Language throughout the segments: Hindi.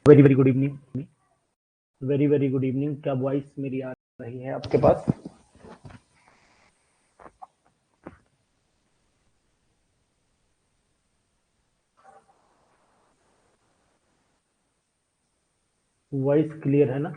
Very very good evening. Very very good evening. क्या वॉइस मेरी आ रही है आपके पास? वॉइस क्लियर है ना?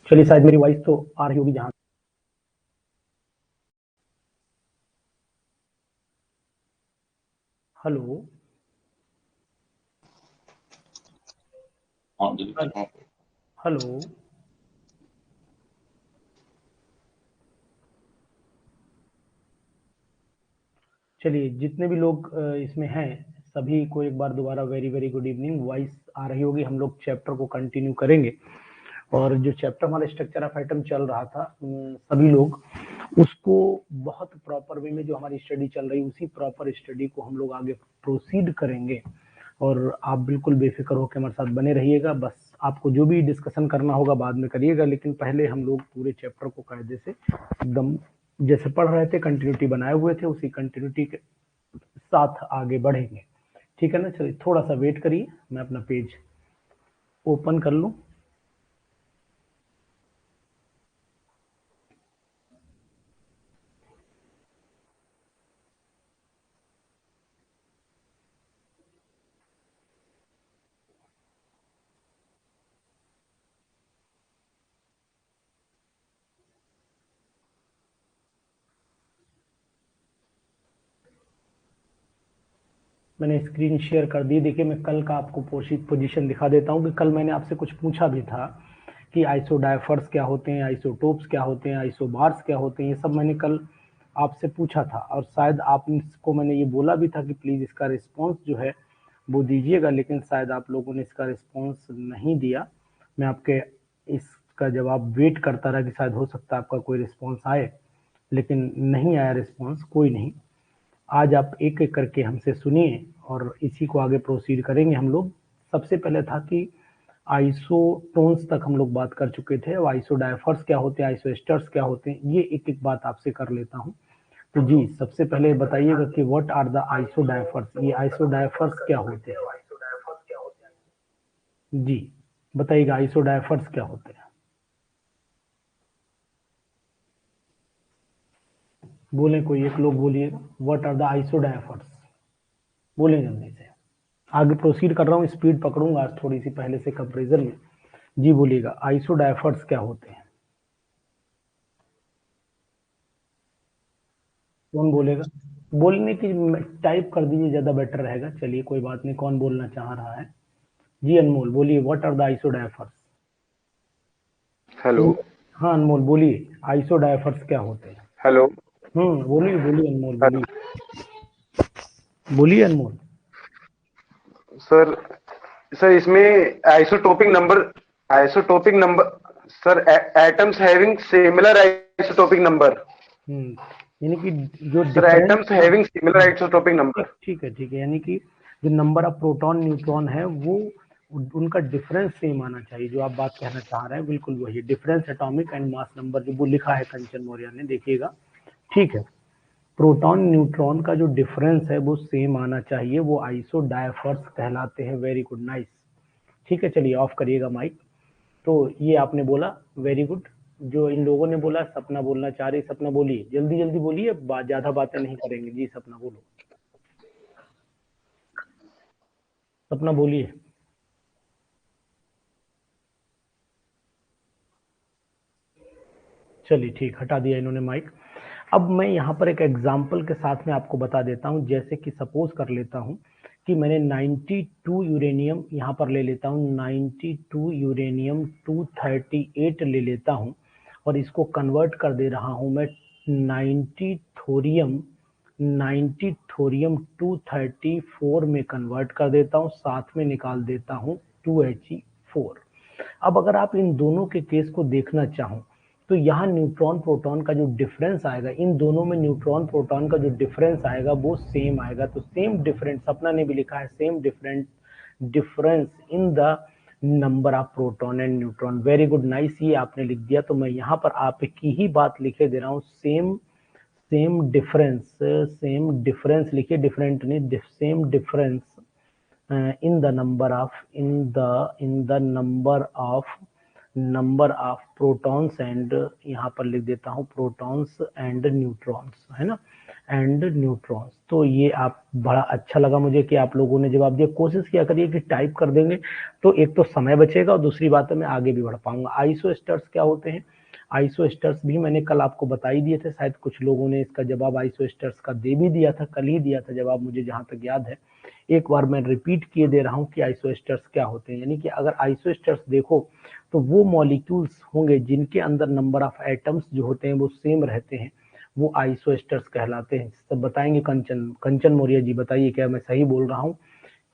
चलिए, शायद मेरी वॉइस तो आ रही होगी। जहां हेलो हेलो, चलिए जितने भी लोग इसमें हैं सभी को एक बार दोबारा very very good evening. Voice आ रही होगी। हम लोग चैप्टर को कंटिन्यू करेंगे और जो चैप्टर हमारा स्ट्रक्चर ऑफ आइटम चल रहा था सभी लोग उसको बहुत प्रॉपर वे में जो हमारी स्टडी चल रही उसी प्रॉपर स्टडी को हम लोग आगे प्रोसीड करेंगे। और आप बिल्कुल बेफिक्र होकर हमारे साथ बने रहिएगा। बस आपको जो भी डिस्कशन करना होगा बाद में करिएगा, लेकिन पहले हम लोग पूरे चैप्टर को कायदे से एकदम जैसे पढ़ रहे थे कंटिन्यूटी बनाए हुए थे उसी कंटिन्यूटी के साथ आगे बढ़ेंगे। ठीक है ना? चलिए थोड़ा सा वेट करिए, मैं अपना पेज ओपन कर लूं। मैंने स्क्रीन शेयर कर दी। देखिए मैं कल का आपको पोजीशन दिखा देता हूँ कि कल मैंने आपसे कुछ पूछा भी था कि आइसोडायफर्स क्या होते हैं, आइसोटोप्स क्या होते हैं, आइसोबार्स क्या होते हैं। ये सब मैंने कल आपसे पूछा था और शायद आपको मैंने ये बोला भी था कि प्लीज इसका रिस्पॉन्स जो है वो दीजिएगा, लेकिन शायद आप लोगों ने इसका रिस्पॉन्स नहीं दिया। मैं आपके इसका जवाब वेट करता रहा कि शायद हो सकता है आपका कोई रिस्पॉन्स आए, लेकिन नहीं आया रिस्पॉन्स। कोई नहीं, आज आप एक एक करके हमसे सुनिए और इसी को आगे प्रोसीड करेंगे हम लोग। सबसे पहले था कि आइसोटोन्स तक हम लोग बात कर चुके थे। आइसोडायफर्स क्या होते हैं, आइसोएस्टर्स क्या होते हैं, ये एक एक बात आपसे कर लेता हूँ। तो जी सबसे पहले बताइएगा कि व्हाट आर द आइसोडायफर्स। ये आइसोडायफर्स क्या होते हैं? जी बताइएगा, आइसोडायफर्स क्या होते हैं? बोले कोई एक लोग बोलिएगा, व्हाट आर द आइसोडायफर्स। बोले जल्दी से। आगे प्रोसीड कर रहा हूँ, स्पीड पकड़ूंगा आज थोड़ी सी पहले से कंपेरिजन में। जी बोलिएगा, आइसोडायफर्स क्या होते हैं? कौन बोलेगा? बोलने की टाइप कर दीजिए, ज्यादा बेटर रहेगा। चलिए कोई बात नहीं, कौन बोलना चाह रहा है? जी अनमोल बोलिए, what are the isodiaphers. Hello. हाँ अनमोल बोलिए, आइसोडायफर्स क्या होते हैं? हेलो। बोलिए बोलिए अनमोल हेलो बोलिए। बोलिए अनमोल। सर। सर इसमें isotopic number sir, atoms having similar isotopic number. यानी कि जो sir difference atoms having similar isotopic number. ठीक ठीक है, ठीक है। यानी कि जो नंबर ऑफ प्रोटॉन न्यूट्रॉन है वो उनका डिफरेंस सेम आना चाहिए। जो आप बात कहना चाह रहे हैं बिल्कुल वही difference, atomic and mass number जो वो लिखा है कंचन मौर्य ने, देखिएगा। ठीक है, प्रोटॉन न्यूट्रॉन का जो डिफरेंस है वो सेम आना चाहिए, वो आइसोडायफर्स कहलाते हैं। Very good, nice. ठीक है, चलिए ऑफ करिएगा माइक। तो ये आपने बोला, वेरी गुड। जो इन लोगों ने बोला, सपना बोलना चाह रही, सपना बोलिए, जल्दी जल्दी बोलिए, ज्यादा बातें नहीं करेंगे। जी सपना बोलो। सपना बोलिए। चलिए ठीक, हटा दिया इन्होंने माइक। अब मैं यहाँ पर एक एग्जाम्पल के साथ में आपको बता देता हूँ। जैसे कि सपोज कर लेता हूँ कि मैंने 92 यूरेनियम यहाँ पर ले लेता हूँ, 92 यूरेनियम 238 ले लेता हूँ और इसको कन्वर्ट कर दे रहा हूँ मैं 90 थोरियम 234 में कन्वर्ट कर देता हूँ, साथ में निकाल देता हूँ 2He4। अब अगर आप इन दोनों के केस को देखना चाहो तो यहाँ न्यूट्रॉन प्रोटॉन का जो डिफरेंस आएगा, इन दोनों में न्यूट्रॉन प्रोटॉन का जो डिफरेंस आएगा वो सेम आएगा। तो सेम डिफरेंस, सपना ने भी लिखा है same difference in the number of proton and neutron. Very good, nice, ये आपने लिख दिया। तो मैं यहाँ पर आपकी ही बात लिखे दे रहा हूँ, सेम डिफरेंस लिखिए, डिफरेंट नहीं, same difference in the number of protons and यहाँ पर लिख देता हूँ protons and neutrons, है ना, and neutrons। तो ये आप बड़ा अच्छा लगा मुझे कि आप लोगों ने जवाब दिया। कोशिश किया करिए कि टाइप कर देंगे तो एक तो समय बचेगा और दूसरी बात है मैं आगे भी बढ़ पाऊंगा। आइसोस्टर्स क्या होते हैं? आइसोस्टर्स भी मैंने कल आपको बता ही दिए थे, शायद कुछ लोगों ने इसका जवाब आइसोस्टर्स का दे भी दिया था, कल ही दिया था जवाब, मुझे जहां तक याद है। एक बार मैं रिपीट किए दे रहा हूं कि आइसोस्टर्स क्या होते हैं। यानी कि अगर आइसोस्टर्स देखो तो वो मॉलिक्यूल्स होंगे जिनके अंदर नंबर ऑफ एटम्स जो होते हैं वो सेम रहते हैं, वो आइसोस्टर्स कहलाते हैं। सब बताएंगे कंचन मौर्य जी, बताइए क्या मैं सही बोल रहा हूँ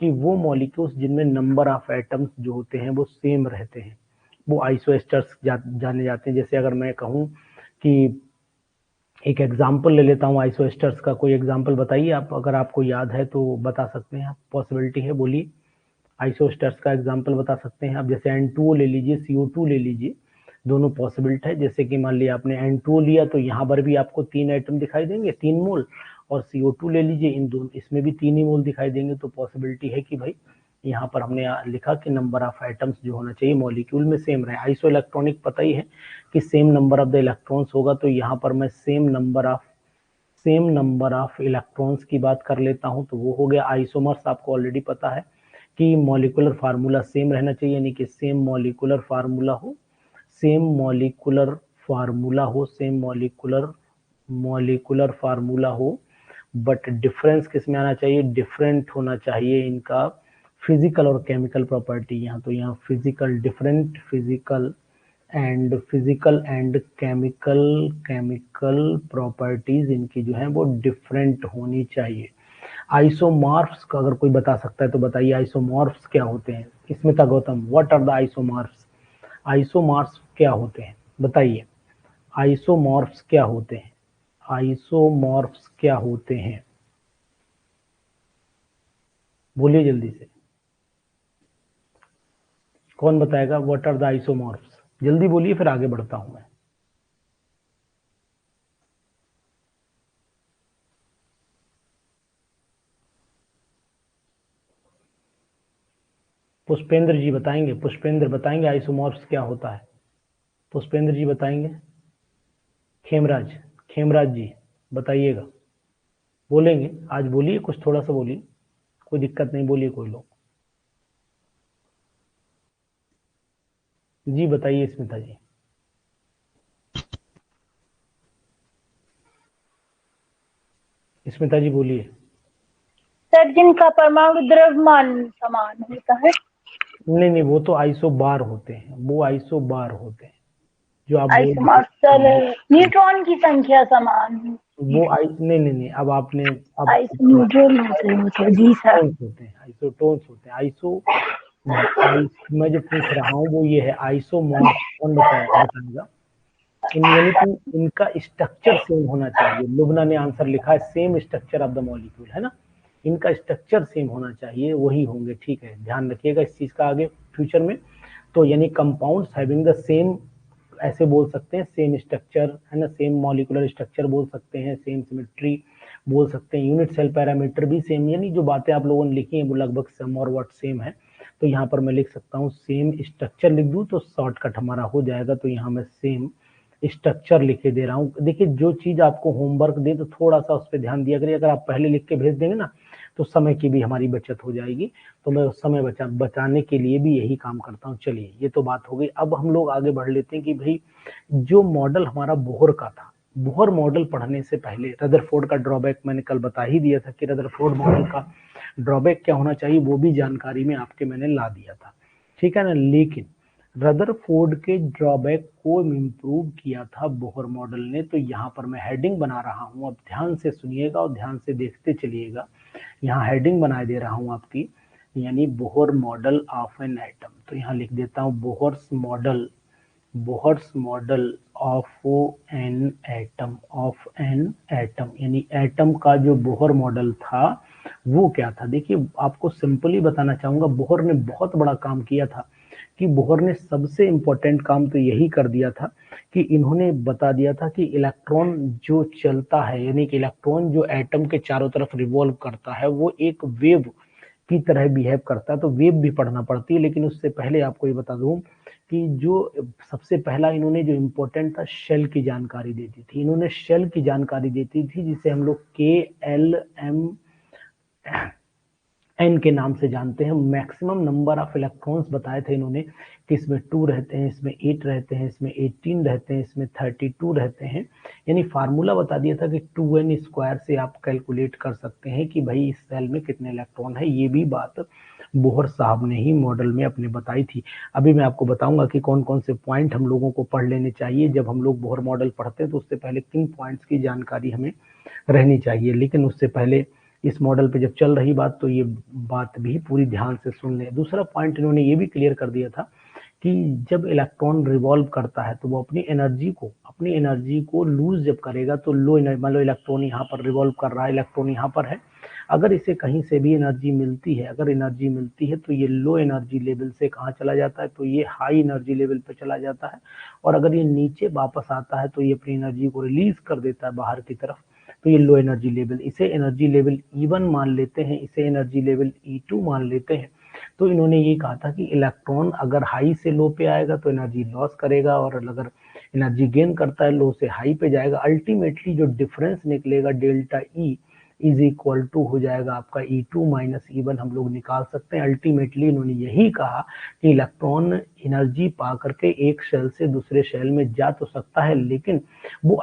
कि वो मॉलिक्यूल्स जिनमें नंबर ऑफ एटम्स जो होते हैं वो सेम रहते हैं वो आइसोस्टर्स जाने जाते हैं। जैसे अगर मैं कहूँ कि एक एग्जाम्पल ले लेता हूँ आइसोस्टर्स का, कोई एग्जाम्पल बताइए आप, अगर आपको याद है तो बता सकते हैं आप, पॉसिबिलिटी है, बोलिए। आइसोस्टर्स का एग्जाम्पल बता सकते हैं आप, जैसे N2O ले लीजिए, CO2 ले लीजिए, दोनों पॉसिबिलिटी है। जैसे कि मान लिया आपने N2O लिया तो यहाँ पर भी आपको 3 एटम दिखाई देंगे, 3 मोल, और CO2 ले लीजिए, इन दोनों इसमें भी 3 ही मोल दिखाई देंगे। तो पॉसिबिलिटी है कि भाई यहाँ पर हमने लिखा कि नंबर ऑफ एटम्स जो होना चाहिए मॉलिक्यूल में सेम रहे। आइसो इलेक्ट्रॉनिक पता ही है कि same number of the electrons होगा, तो यहाँ पर मैं सेम नंबर ऑफ इलेक्ट्रॉन्स की बात कर लेता हूँ, तो वो हो गया। आइसोमर्स आपको ऑलरेडी पता है कि मॉलिक्यूलर फार्मूला सेम रहना चाहिए, यानी कि सेम मॉलिक्यूलर फार्मूला हो, बट डिफरेंस किस में आना चाहिए? डिफरेंट होना चाहिए इनका फिजिकल और केमिकल प्रॉपर्टी। यहाँ तो यहाँ physical different, physical and chemical properties इनकी जो है वो डिफरेंट होनी चाहिए। आइसोमॉर्फ्स का अगर कोई बता सकता है तो बताइए, आइसोमॉर्फ्स क्या होते हैं? Smita Gautam, what are the isomorphs? Isomorphs क्या होते हैं बताइए, आइसोमॉर्फ्स क्या होते हैं? आइसोमॉर्फ्स क्या होते हैं, बोलिए जल्दी से, कौन बताएगा? व्हाट आर द आइसोमॉर्फ्स, जल्दी बोलिए फिर आगे बढ़ता हूं मैं। पुष्पेंद्र जी बताएंगे, पुष्पेंद्र बताएंगे आइसोमॉर्फ्स क्या होता है? पुष्पेंद्र जी बताएंगे? खेमराज जी बताइएगा, बोलेंगे आज? बोलिए कुछ, थोड़ा सा बोलिए, कोई दिक्कत नहीं, बोलिए कोई लोग जी, बताइए स्मिता जी। स्मिता जी बोलिए। सर जिनका परमाणु द्रव्यमान समान होता है। नहीं, वो तो आइसोबार होते हैं, वो आइसोबार होते हैं जो आप आइसोमर सर न्यूट्रॉन की संख्या समान है। वो नहीं, अब आपने आइसोन्यूट्रल होते हैं जी सर। आइसोटोन्स होते हैं। मैं जो पूछ रहा हूँ वो ये है, आइसोमॉर्फ कौन बताएगा? यानी कि इनका स्ट्रक्चर सेम होना चाहिए। लुबना ने आंसर लिखा है same structure of the molecule, है ना, इनका स्ट्रक्चर सेम होना चाहिए, वही होंगे। ठीक है, ध्यान रखिएगा इस चीज का आगे फ्यूचर में। तो यानी कंपाउंड्स हैविंग द सेम, ऐसे बोल सकते हैं, सेम स्ट्रक्चर, है ना, सेम मॉलिक्यूलर स्ट्रक्चर बोल सकते हैं, सेम सिमेट्री बोल सकते हैं, यूनिट सेल पैरामीटर भी सेम, यानी जो बातें आप लोगों ने लिखी हैं वो लगभग सम और व्हाट सेम है। तो यहाँ पर मैं लिख सकता हूँ सेम स्ट्रक्चर लिख दूं तो शॉर्टकट हमारा हो जाएगा। तो यहाँ मैं सेम स्ट्रक्चर लिखे दे रहा हूँ। देखिए जो चीज आपको होमवर्क दे तो थोड़ा सा उस पर ध्यान दिया करिए, अगर आप पहले लिख के भेज देंगे ना तो समय की भी हमारी बचत हो जाएगी। तो मैं उस समय बचाने के लिए भी यही काम करता हूँ। चलिए ये तो बात हो गई। अब हम लोग आगे बढ़ लेते हैं कि भाई जो मॉडल हमारा बोहर का था, बोहर मॉडल पढ़ने से पहले रदरफोर्ड का ड्रॉबैक मैंने कल बता ही दिया था कि रदरफोर्ड मॉडल का ड्रॉबैक क्या होना चाहिए, वो भी जानकारी में आपके मैंने ला दिया था, ठीक है ना। लेकिन रदरफोर्ड के ड्रॉबैक को इम्प्रूव किया था बोहर मॉडल ने। तो यहाँ पर मैं हेडिंग बना रहा हूँ, अब ध्यान से सुनिएगा और ध्यान से देखते चलिएगा। यहाँ हेडिंग बना दे रहा हूँ आपकी, यानी Bohr model of an atom. तो यहाँ लिख देता हूँ Bohr's model of an atom, यानी एटम का जो बोहर मॉडल था वो क्या था। देखिए आपको सिंपली बताना चाहूंगा, बोहर ने बहुत बड़ा काम किया था कि बोहर ने सबसे इंपॉर्टेंट काम तो यही कर दिया था कि इन्होंने बता दिया था कि इलेक्ट्रॉन जो चलता है, यानी कि इलेक्ट्रॉन जो एटम के चारों तरफ रिवॉल्व करता है, वो एक वेव की तरह बिहेव करता है। तो वेव भी पढ़ना पड़ती है, लेकिन उससे पहले आपको ये बता दूं कि जो सबसे पहला इन्होंने जो इम्पोर्टेंट था, शेल की जानकारी देती थी। इन्होंने शेल की जानकारी देती थी जिसे हम लोग KLM एन के नाम से जानते हैं। मैक्सिमम नंबर ऑफ इलेक्ट्रॉन्स बताए थे इन्होंने कि इसमें 2 रहते हैं, इसमें 8 रहते हैं, इसमें 18 रहते हैं, इसमें 32 रहते हैं। यानी फार्मूला बता दिया था कि 2n² से आप कैलकुलेट कर सकते हैं कि भाई इस सेल में कितने इलेक्ट्रॉन है। ये भी बात बोहर साहब ने ही मॉडल में अपने बताई थी। अभी मैं आपको बताऊंगा कि कौन कौन से पॉइंट हम लोगों को पढ़ लेने चाहिए जब हम लोग बोहर मॉडल पढ़ते हैं, तो उससे पहले किन पॉइंट्स की जानकारी हमें रहनी चाहिए। लेकिन उससे पहले इस मॉडल पे जब चल रही बात, तो ये बात भी पूरी ध्यान से सुन ले। दूसरा पॉइंट इन्होंने ये भी क्लियर कर दिया था कि जब इलेक्ट्रॉन रिवॉल्व करता है तो वो अपनी एनर्जी को लूज जब करेगा तो लो एनर्जी, मान लो इलेक्ट्रॉन यहाँ पर रिवॉल्व कर रहा है, इलेक्ट्रॉन यहाँ पर है, अगर इसे कहीं से भी एनर्जी मिलती है, तो ये लो एनर्जी लेवल से कहाँ चला जाता है, तो ये हाई एनर्जी लेवल पे चला जाता है। और अगर ये नीचे वापस आता है तो ये अपनी एनर्जी को रिलीज कर देता है बाहर की तरफ, तो ये लो एनर्जी लेवल, इसे एनर्जी लेवल E1 मान लेते हैं, इसे एनर्जी लेवल E2 मान लेते हैं। तो इन्होंने ये कहा था कि इलेक्ट्रॉन अगर हाई से लो पे आएगा तो एनर्जी लॉस करेगा, और अगर एनर्जी गेन करता है लो से हाई पे जाएगा, अल्टीमेटली जो डिफरेंस निकलेगा delta E is equal to हो जाएगा आपका E2 माइनस E1, हम लोग निकाल सकते हैं। अल्टीमेटली इन्होंने यही कहा कि इलेक्ट्रॉन एनर्जी पा करके एक शेल से दूसरे शेल में जा तो सकता है, लेकिन वो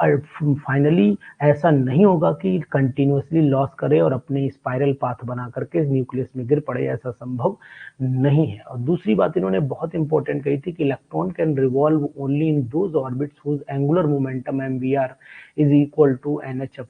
फाइनली ऐसा नहीं होगा कि कंटिन्यूसली लॉस करे और अपने स्पाइरल पाथ बना करके न्यूक्लियस में गिर पड़े, ऐसा संभव नहीं है। और दूसरी बात इन्होंने बहुत इंपॉर्टेंट कही थी कि electron can revolve only in those orbits whose angular momentum MVR is equal to NH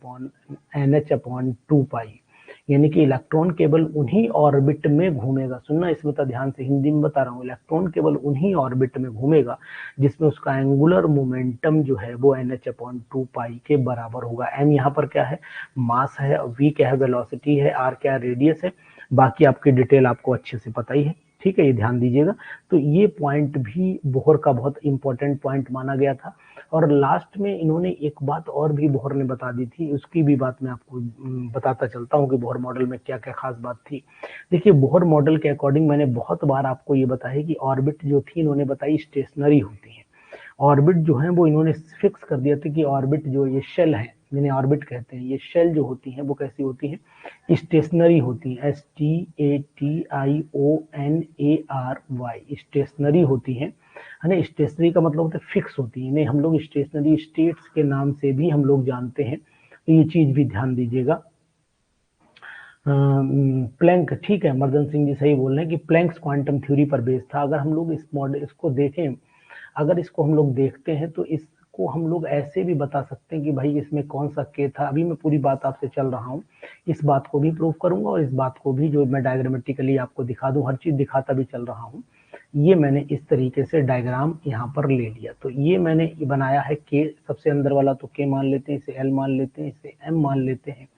upon 2 pi, यानी कि इलेक्ट्रॉन केवल उन्हीं ऑर्बिट में घूमेगा। सुनना इसमें तो ध्यान से, हिंदी में बता रहा हूँ, इलेक्ट्रॉन केवल उन्हीं ऑर्बिट में घूमेगा जिसमें उसका एंगुलर मोमेंटम जो है वो NH अपॉन 2 पाई के बराबर होगा। M यहाँ पर क्या है, मास है, V क्या है, वेलोसिटी है, R क्या है, रेडियस है। बाकी आपकी डिटेल आपको अच्छे से पता ही है, ठीक है, ये ध्यान दीजिएगा। तो ये पॉइंट भी बोहर का बहुत इंपॉर्टेंट पॉइंट माना गया था। और लास्ट में इन्होंने एक बात और भी बोहर ने बता दी थी, उसकी भी बात मैं आपको बताता चलता हूँ कि बोहर मॉडल में क्या क्या खास बात थी। देखिए बोहर मॉडल के अकॉर्डिंग मैंने बहुत बार आपको ये बताया कि ऑर्बिट जो थी इन्होंने बताई स्टेशनरी होती है। ऑर्बिट जो है वो इन्होंने फिक्स कर दिया था कि ऑर्बिट जो ये शेल है, जिन्हें ऑर्बिट कहते हैं, ये शेल जो होती हैं वो कैसी होती हैं, स्टेशनरी होती हैं, STATIONARY, स्टेशनरी होती हैं, है ना। स्टेशनरी का मतलब होता है फिक्स होती है, इन्हें हम लोग स्टेशनरी स्टेट्स के नाम से भी हम लोग जानते हैं। तो ये चीज भी ध्यान दीजिएगा। प्लैंक, ठीक है, मर्दन सिंह जी सही बोल रहे हैं कि प्लैंक्स क्वांटम थ्योरी पर बेस्ड था। अगर हम लोग इस मॉडल इसको देखें, अगर इसको हम लोग देखते हैं तो इसको हम लोग ऐसे भी बता सकते हैं कि भाई इसमें कौन सा के था। अभी मैं पूरी बात आपसे चल रहा हूँ, इस बात को भी प्रूव करूंगा और इस बात को भी जो मैं डायग्रामेटिकली आपको दिखा दूं, हर चीज दिखाता भी चल रहा हूँ। ये मैंने इस तरीके से डायग्राम यहाँ पर ले लिया। तो ये मैंने बनाया है के, सबसे अंदर वाला तो के मान लेते हैं, इसे L मान लेते हैं, इसे M मान लेते हैं,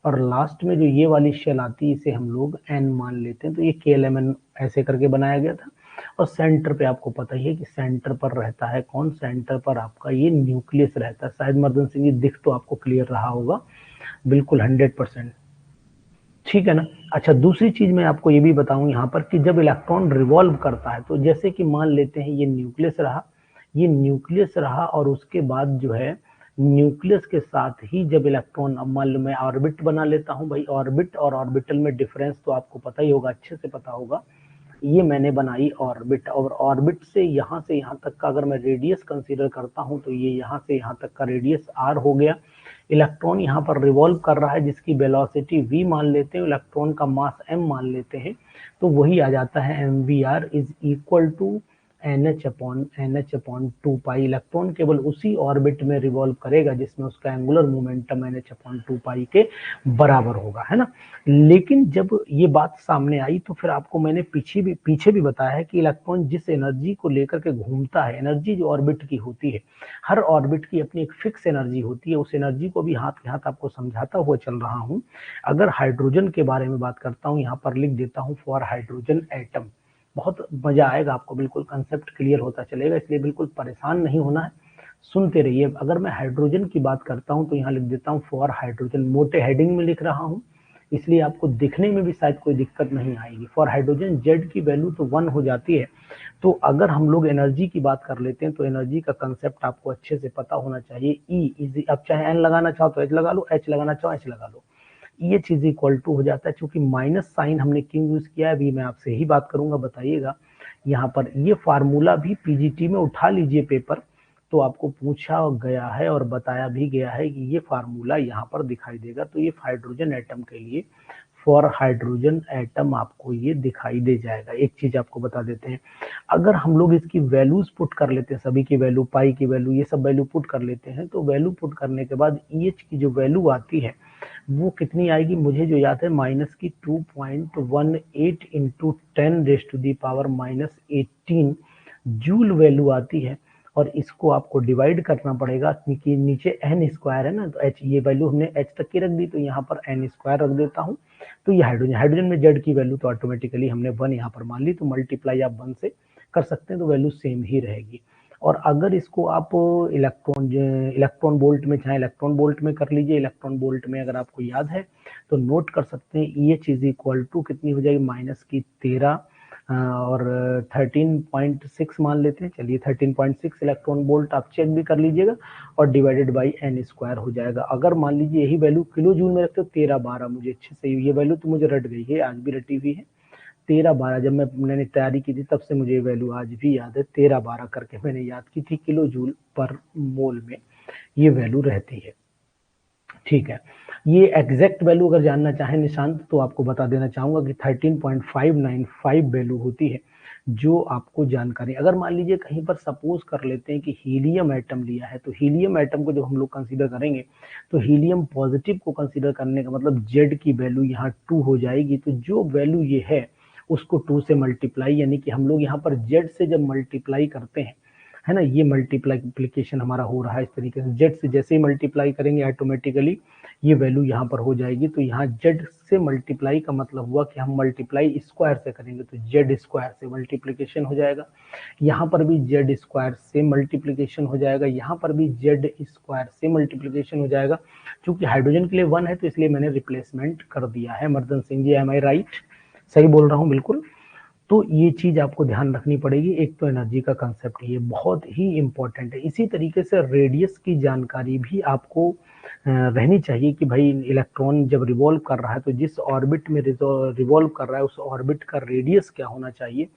और लास्ट में जो ये वाली शेल आती है इसे हम लोग N मान लेते हैं। तो ये KLMN ऐसे करके बनाया गया था। और सेंटर पे आपको पता ही है कि सेंटर पर रहता है कौन, सेंटर पर आपका ये न्यूक्लियस रहता है। शायद मर्दन सिंह जी दिख तो आपको क्लियर रहा होगा, बिल्कुल 100%, ठीक है ना। अच्छा, दूसरी चीज मैं आपको ये भी बताऊं यहाँ पर कि जब इलेक्ट्रॉन रिवॉल्व करता है, तो जैसे कि मान लेते हैं ये न्यूक्लियस रहा, और उसके बाद जो है न्यूक्लियस के साथ ही जब इलेक्ट्रॉन, अब मान लो मैं ऑर्बिट बना लेता हूं भाई, ऑर्बिट और ऑर्बिटल में डिफरेंस तो आपको पता ही होगा, अच्छे से पता होगा। ये मैंने बनाई ऑर्बिट, और ऑर्बिट से यहाँ तक का अगर मैं रेडियस कंसीडर करता हूं तो ये यहाँ से यहाँ तक का रेडियस r हो गया। इलेक्ट्रॉन यहाँ पर रिवॉल्व कर रहा है जिसकी वेलोसिटी v मान लेते हैं, इलेक्ट्रॉन का मास m मान लेते हैं, तो वही आ जाता है mvr is equal to NH two pi. Electron केवल उसी ऑर्बिट में रिवॉल्व करेगा जिसमें उसका एंगुलर मोमेंटम NH/2 पाई के बराबर होगा, है ना। लेकिन जब ये बात सामने आई तो फिर आपको मैंने पीछे भी बताया है कि इलेक्ट्रॉन जिस एनर्जी को लेकर के घूमता है, एनर्जी जो ऑर्बिट की होती है, हर ऑर्बिट की अपनी एक फिक्स एनर्जी होती है, उस एनर्जी को भी हाथ के हाथ आपको समझाता हुआ चल रहा हूँ। अगर हाइड्रोजन के बारे में बात करता हूँ, यहाँ पर लिख देता हूँ फॉर हाइड्रोजन एटम, बहुत मजा आएगा आपको, बिल्कुल कंसेप्ट क्लियर होता चलेगा, इसलिए बिल्कुल परेशान नहीं होना है, सुनते रहिए। अगर मैं हाइड्रोजन की बात करता हूं तो यहाँ लिख देता हूं फॉर हाइड्रोजन, मोटे हेडिंग में लिख रहा हूं, इसलिए आपको दिखने में भी शायद कोई दिक्कत नहीं आएगी। फॉर हाइड्रोजन जेड की वैल्यू तो 1 हो जाती है। तो अगर हम लोग एनर्जी की बात कर लेते हैं तो एनर्जी का कंसेप्ट आपको अच्छे से पता होना चाहिए। ई इज, अब चाहे एन लगाना चाहो तो एच लगा लो, एच लगाना चाहो एच लगा लो, ये चीज इक्वल टू हो जाता है। चूंकि माइनस साइन हमने क्यों यूज किया है अभी मैं आपसे ही बात करूंगा, बताइएगा। यहाँ पर ये फार्मूला भी पीजीटी में उठा लीजिए पेपर, तो आपको पूछा गया है और बताया भी गया है कि ये फार्मूला यहाँ पर दिखाई देगा। तो ये हाइड्रोजन एटम के लिए, फॉर हाइड्रोजन एटम आपको ये दिखाई दे जाएगा। एक चीज आपको बता देते हैं, अगर हम लोग इसकी वैल्यूज पुट कर लेते हैं, सभी की वैल्यू, पाई की वैल्यू, ये सब वैल्यू पुट कर लेते हैं, तो वैल्यू पुट करने के बाद EH की जो वैल्यू आती है वो कितनी आएगी, मुझे जो याद है माइनस की 2.18 इंटू 10⁻⁻18 जूल वैल्यू आती है। और इसको आपको डिवाइड करना पड़ेगा क्योंकि नीचे n स्क्वायर है ना, तो h, ये वैल्यू हमने h तक की रख दी, तो यहाँ पर n स्क्वायर रख देता हूँ। तो ये हाइड्रोजन में z की वैल्यू तो ऑटोमेटिकली हमने 1 यहाँ पर मान ली, तो मल्टीप्लाई आप 1 से कर सकते हैं, तो वैल्यू सेम ही रहेगी। और अगर इसको आप इलेक्ट्रॉन वोल्ट में चाहे इलेक्ट्रॉन वोल्ट में कर लीजिए, इलेक्ट्रॉन वोल्ट में अगर आपको याद है तो नोट कर सकते हैं, EH इज इक्वल टू कितनी हो जाएगी, माइनस की 13 और 13.6 मान लेते हैं, चलिए 13.6 इलेक्ट्रॉन वोल्ट, आप चेक भी कर लीजिएगा, और डिवाइडेड बाई n स्क्वायर हो जाएगा। अगर मान लीजिए यही वैल्यू किलो जूल में रखते हो 13-12, मुझे अच्छे से ये वैल्यू तो मुझे रट गई है, आज भी रटी हुई है 13-12, जब मैंने तैयारी की थी तब से मुझे ये वैल्यू आज भी याद है, 13-12 करके मैंने याद की थी, किलो जूल पर मोल में ये वैल्यू रहती है। ठीक है, ये एग्जैक्ट वैल्यू अगर जानना चाहें निशांत तो आपको बता देना चाहूंगा कि 13.595 वैल्यू होती है जो आपको जानकारी। अगर मान लीजिए कहीं पर सपोज कर लेते हैं कि हीलियम एटम लिया है, तो हीलियम एटम को जब हम लोग कंसीडर करेंगे तो हीलियम पॉजिटिव को कंसीडर करने का मतलब जेड की वैल्यू यहाँ 2 हो जाएगी। तो जो वैल्यू ये है उसको 2 से मल्टीप्लाई, यानी कि हम लोग यहाँ पर जेड से जब मल्टीप्लाई करते हैं, है ना, ये मल्टीप्लीकेशन हमारा हो रहा है इस तरीके से, जेड से जैसे ही मल्टीप्लाई करेंगे ऑटोमेटिकली ये वैल्यू यहाँ पर हो जाएगी। तो यहाँ जेड से मल्टीप्लाई का मतलब हुआ कि हम मल्टीप्लाई स्क्वायर से करेंगे, तो जेड स्क्वायर से मल्टीप्लीकेशन हो जाएगा, यहाँ पर भी जेड स्क्वायर से मल्टीप्लीकेशन हो जाएगा, यहाँ पर भी जेड स्क्वायर से मल्टीप्लीकेशन हो जाएगा। चूंकि हाइड्रोजन के लिए 1 है तो इसलिए मैंने रिप्लेसमेंट कर दिया है। मर्दन सिंह जी, एम आई राइट, सही बोल रहा हूँ बिल्कुल। तो ये चीज आपको ध्यान रखनी पड़ेगी, एक तो एनर्जी का कंसेप्ट ये बहुत ही इंपॉर्टेंट है। इसी तरीके से रेडियस की जानकारी भी आपको रहनी चाहिए कि भाई इलेक्ट्रॉन जब रिवॉल्व कर रहा है तो जिस ऑर्बिट में रिवॉल्व कर रहा है उस ऑर्बिट का रेडियस क्या होना चाहिए,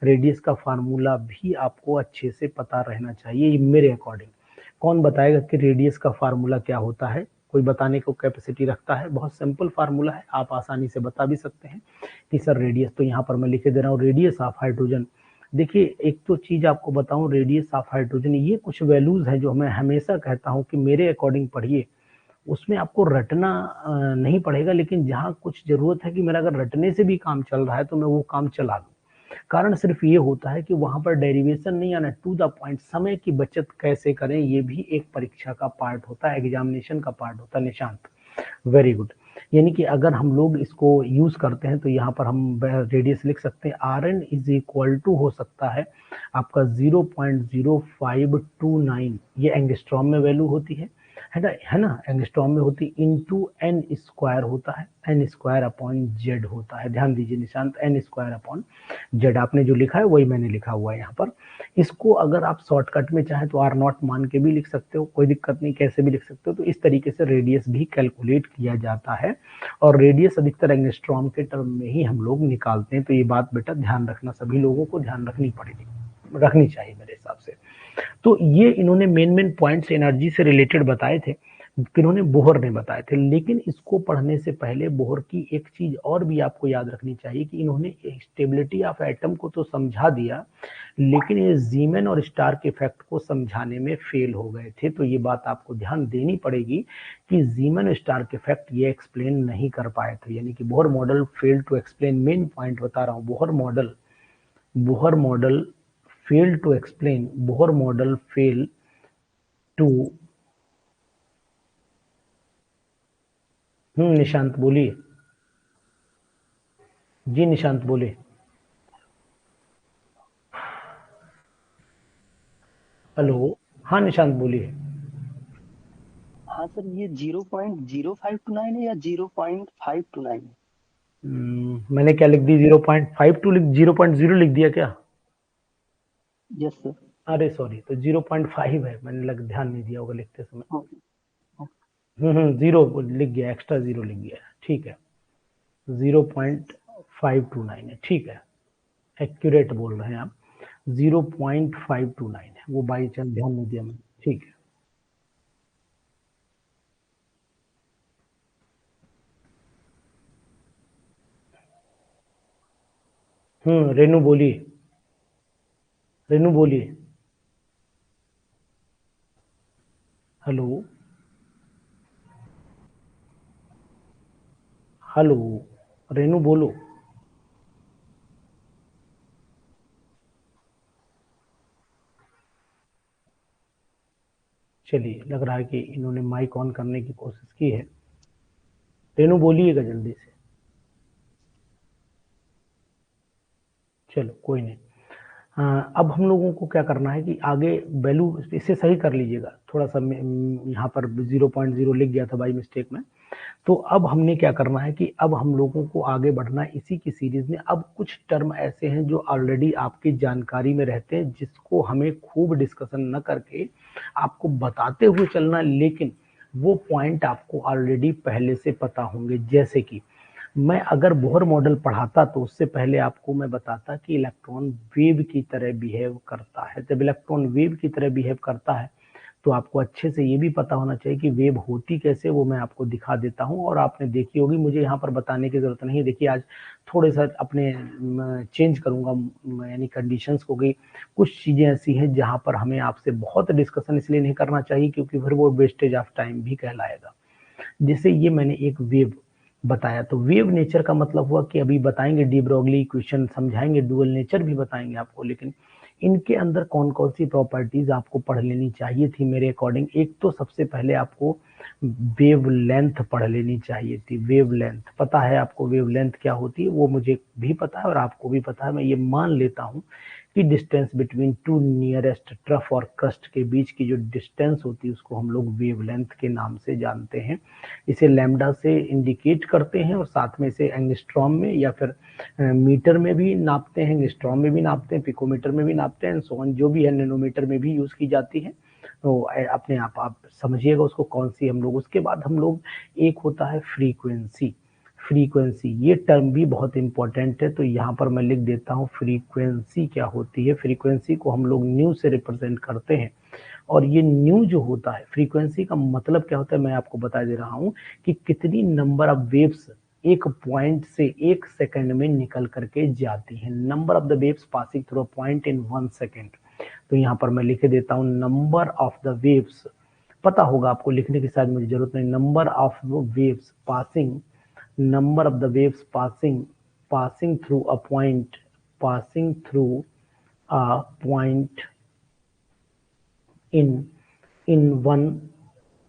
रेडियस का फार्मूला भी आपको अच्छे से पता रहना चाहिए। मेरे अकॉर्डिंग कौन बताएगा कि रेडियस का फार्मूला क्या होता है, कोई बताने को कैपेसिटी रखता है? बहुत सिंपल फार्मूला है, आप आसानी से बता भी सकते हैं कि सर रेडियस, तो यहाँ पर मैं लिखे दे रहा हूँ रेडियस ऑफ हाइड्रोजन। देखिए एक तो चीज आपको बताऊं, रेडियस ऑफ हाइड्रोजन ये कुछ वैल्यूज है जो मैं हमेशा कहता हूं कि मेरे अकॉर्डिंग पढ़िए, उसमें आपको रटना नहीं पड़ेगा, लेकिन जहाँ कुछ जरूरत है कि मेरा अगर रटने से भी काम चल रहा है तो मैं वो काम चला लूँ। कारण सिर्फ ये होता है कि वहां पर डेरिवेशन नहीं आना, टू द पॉइंट, समय की बचत कैसे करें ये भी एक परीक्षा का पार्ट होता है, एग्जामिनेशन का पार्ट होता है। Nishant, very good. यानी कि अगर हम लोग इसको यूज करते हैं तो यहाँ पर हम रेडियस लिख सकते हैं, Rn इज इक्वल टू हो सकता है आपका 0.0529, ये एंगस्ट्रॉम में वैल्यू होती है है ना, एंगस्ट्रॉम में होती इनटू एन स्क्वायर होता है, एन स्क्वायर अपॉन जेड होता है। ध्यान दीजिए Nishant, n square upon Z आपने जो लिखा है वही मैंने लिखा हुआ है यहाँ पर। इसको अगर आप शॉर्टकट में चाहें तो आर नॉट मान के भी लिख सकते हो, कोई दिक्कत नहीं, कैसे भी लिख सकते हो। तो इस तरीके से रेडियस भी कैलकुलेट किया जाता है, और रेडियस अधिकतर एंगस्ट्रॉम के टर्म में ही हम लोग निकालते हैं। तो ये बात बेटा ध्यान रखना, सभी लोगों को ध्यान रखनी पड़ेगी, रखनी चाहिए मेरे हिसाब से। तो ये इन्होंने मेन पॉइंट्स एनर्जी से रिलेटेड बताए थे, किन्होंने, बोहर ने बताए थे। लेकिन इसको पढ़ने से पहले बोहर की एक चीज और भी आपको याद रखनी चाहिए कि इन्होंने स्टेबिलिटी ऑफ एटम को तो समझा दिया, लेकिन ये जीमैन और स्टार्क इफेक्ट को समझाने में फेल हो गए थे। तो ये बात आपको ध्यान देनी पड़ेगी कि जीमैन और स्टार्क इफेक्ट ये एक्सप्लेन नहीं कर पाए थे, यानी कि Bohr model fail to explain. Main point बता रहा हूँ, Bohr model fail to explain, Bohr model fail to। Nishant बोलिए, जी निशांत बोलिए। हेलो, हाँ निशांत बोलिए। हाँ सर, ये 0.0529 है या 0.529 है? मैंने क्या लिख दी, 0.52 0.0 लिख दिया क्या? Yes sir. अरे सॉरी, तो 0.5 है, मैंने ध्यान नहीं दिया होगा लिखते समय। जीरो लिख गया, एक्स्ट्रा जीरो लिख गया, ठीक है। 0.529 है, ठीक है, एक्यूरेट बोल रहे हैं आप। 0.529 है, वो बाई चांस ध्यान नहीं दिया मैंने, ठीक है। रेनू बोलिए, रेनू बोलिए। हेलो, हेलो, रेनू बोलो। चलिए, लग रहा है कि इन्होंने माइक ऑन करने की कोशिश की है। रेनू बोलिएगा जल्दी से। चलो कोई नहीं। अब हम लोगों को क्या करना है कि आगे वैल्यू, इसे सही कर लीजिएगा थोड़ा सा, यहाँ पर 0.0 लिख गया था बाई मिस्टेक में। तो अब हमने क्या करना है कि अब हम लोगों को आगे बढ़ना है इसी की सीरीज में। अब कुछ टर्म ऐसे हैं जो ऑलरेडी आपकी जानकारी में रहते हैं, जिसको हमें खूब डिस्कशन न करके आपको बताते हुए चलना, लेकिन वो पॉइंट आपको ऑलरेडी पहले से पता होंगे। जैसे कि मैं अगर बोहर मॉडल पढ़ाता तो उससे पहले आपको मैं बताता कि इलेक्ट्रॉन वेव की तरह बिहेव करता है। जब इलेक्ट्रॉन वेव की तरह बिहेव करता है तो आपको अच्छे से ये भी पता होना चाहिए कि वेव होती कैसे, वो मैं आपको दिखा देता हूँ। और आपने देखी होगी, मुझे यहाँ पर बताने की जरूरत नहीं है। देखिए आज थोड़े सा अपने चेंज करूंगा, यानी कंडीशंस को, गई कुछ चीजें ऐसी हैं जहां पर हमें आपसे बहुत डिस्कशन इसलिए नहीं करना चाहिए क्योंकि फिर वो वेस्टेज ऑफ टाइम भी कहलाएगा। जैसे ये मैंने एक वेव बताया, तो वेव नेचर का मतलब हुआ कि अभी बताएंगे डी ब्रोगली इक्वेशन, समझाएंगे डुअल नेचर भी बताएंगे आपको, लेकिन इनके अंदर कौन कौन सी प्रॉपर्टीज आपको पढ़ लेनी चाहिए थी मेरे अकॉर्डिंग। एक तो सबसे पहले आपको वेव लेंथ पढ़ लेनी चाहिए थी। वेव लेंथ पता है आपको, वेव लेंथ क्या होती है वो मुझे भी पता है और आपको भी पता है। मैं ये मान लेता हूँ कि distance between two nearest trough और क्रस्ट के बीच की जो डिस्टेंस होती है उसको हम लोग वेवलेंथ के नाम से जानते हैं। इसे लैम्डा से इंडिकेट करते हैं और साथ में इसे एंगस्ट्रॉम में या फिर मीटर में भी नापते हैं, एंगस्ट्रॉम में भी नापते हैं, पिकोमीटर में भी नापते हैं, सोन जो भी है, नैनोमीटर में भी यूज की जाती है। तो अपने आप समझिएगा उसको कौन सी हम लोग। उसके बाद हम लोग, एक होता है फ्रीक्वेंसी। फ्रीक्वेंसी ये टर्म भी बहुत इंपॉर्टेंट है, तो यहाँ पर मैं लिख देता हूँ फ्रीक्वेंसी क्या होती है। फ्रीक्वेंसी को हम लोग न्यू से रिप्रेजेंट करते हैं, और ये न्यू जो होता है, फ्रीक्वेंसी का मतलब क्या होता है मैं आपको बता दे रहा हूँ कि कितनी नंबर ऑफ वेव्स एक पॉइंट से एक सेकंड में निकल करके जाती हैं। Number of the waves passing through a point in 1 second. तो यहाँ पर मैं लिख देता हूँ नंबर ऑफ द वेव्स, पता होगा आपको, लिखने की शायद मुझे जरूरत नहीं। Number of waves passing, number of the waves passing through a point, passing through a point in in one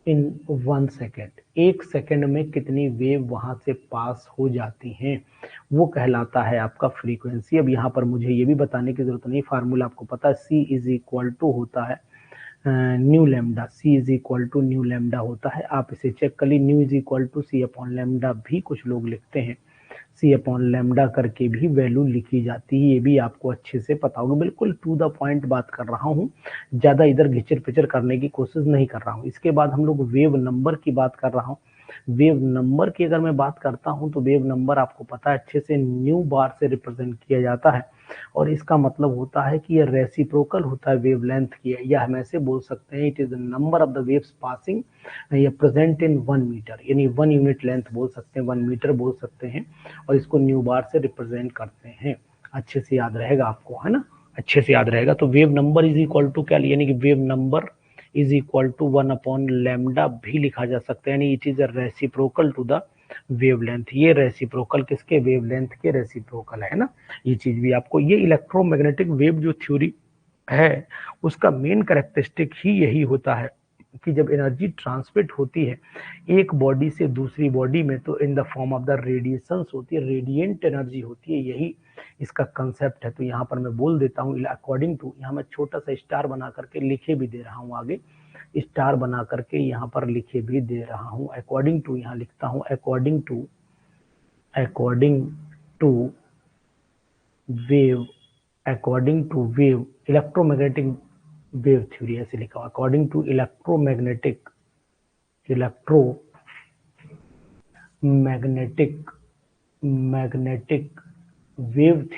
in 1 second. एक सेकेंड में कितनी वेव वहां से पास हो जाती हैं, वो कहलाता है आपका फ्रीक्वेंसी। अब यहाँ पर मुझे ये भी बताने की जरूरत नहीं, फार्मूला आपको पता है, C इज इक्वल टू होता है nu lambda, c is equal to nu lambda होता है। आप इसे चेक कर ली, nu is equal to c upon lambda भी कुछ लोग लिखते हैं, सी अपॉन लैम्डा करके भी वैल्यू लिखी जाती है, ये भी आपको अच्छे से पता होगा। बिल्कुल टू द पॉइंट बात कर रहा हूँ, ज्यादा इधर घिचर पिचर करने की कोशिश नहीं कर रहा हूँ। इसके बाद हम लोग वेव नंबर की बात कर रहा हूँ। वेव नंबर की अगर मैं बात करता हूं तो वेव नंबर आपको पता है अच्छे से न्यू बार से रिप्रेजेंट किया जाता है, और इसका मतलब होता है कि यह रेसिप्रोकल होता है वेवलेंथ की, या हम ऐसे बोल सकते हैं it is the number of the waves passing या प्रेजेंट इन 1 मीटर, यानी 1 यूनिट लेंथ बोल सकते हैं, 1 मीटर बोल सकते हैं, और इसको न्यू बार से रिप्रेजेंट करते हैं। अच्छे से याद रहेगा आपको, है ना, अच्छे से याद रहेगा। तो wave number is equal to क्या, यानी कि wave number is equal to 1 upon lambda भी लिखा जा सकता है, यानी it is a reciprocal to the wavelength. ये रेसिप्रोकल किसके, वेवलेंथ के रेसिप्रोकल है ना। ये चीज भी आपको, ये इलेक्ट्रोमैग्नेटिक वेव जो थ्योरी है उसका मेन कैरेक्टरिस्टिक ही यही होता है कि जब एनर्जी ट्रांसमिट होती है एक बॉडी से दूसरी बॉडी में, तो इन the form of the radiations होती है, रेडिएंट एनर्जी होती है, यही इसका कंसेप्ट है। तो यहाँ पर मैं बोल देता हूँ अकॉर्डिंग टू, यहाँ मैं छोटा सा स्टार बना करके लिखे भी दे रहा हूँ, आगे स्टार बना करके यहाँ पर लिखे भी दे रहा हूँ। अकॉर्डिंग टू यहाँ लिखता हूँ, according to wave, according to wave electromagnetic wave theory, ऐसे लिखा हुआ, according to electromagnetic wave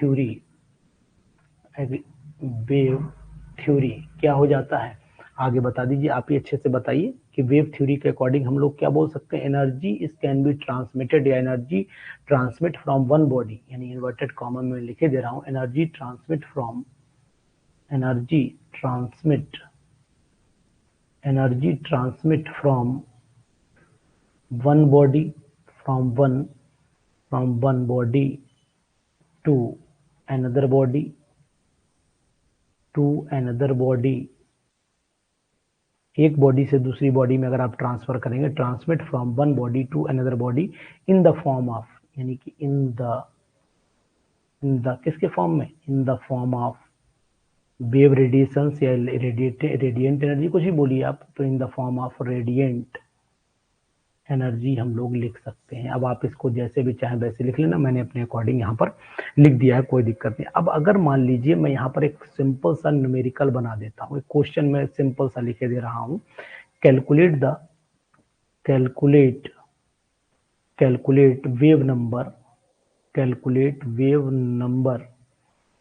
theory, क्या हो जाता है आगे बता दीजिए, आप ही अच्छे से बताइए कि वेव थ्योरी के अकॉर्डिंग हम लोग क्या बोल सकते हैं, energy is can be transmitted, या energy transmit from one body, यानी इन्वर्टेड कॉमा में लिखे दे रहा हूं, energy transmit from one body, from one body to another body, एक बॉडी से दूसरी बॉडी में अगर आप ट्रांसफर करेंगे, transmit from one body to another body in the form of, यानी कि इन द किसके फॉर्म में, in the form of wave radiations या रेडिएंट एनर्जी, कुछ भी बोलिए आप, तो इन the form of radiant energy हम लोग लिख सकते हैं। अब आप इसको जैसे भी चाहें वैसे लिख लेना, मैंने अपने अकॉर्डिंग यहाँ पर लिख दिया है, कोई दिक्कत नहीं। अब अगर मान लीजिए मैं यहाँ पर एक सिंपल सा न्यूमेरिकल बना देता हूँ, एक क्वेश्चन में सिंपल सा लिखे दे रहा हूँ, कैलकुलेट वेव नंबर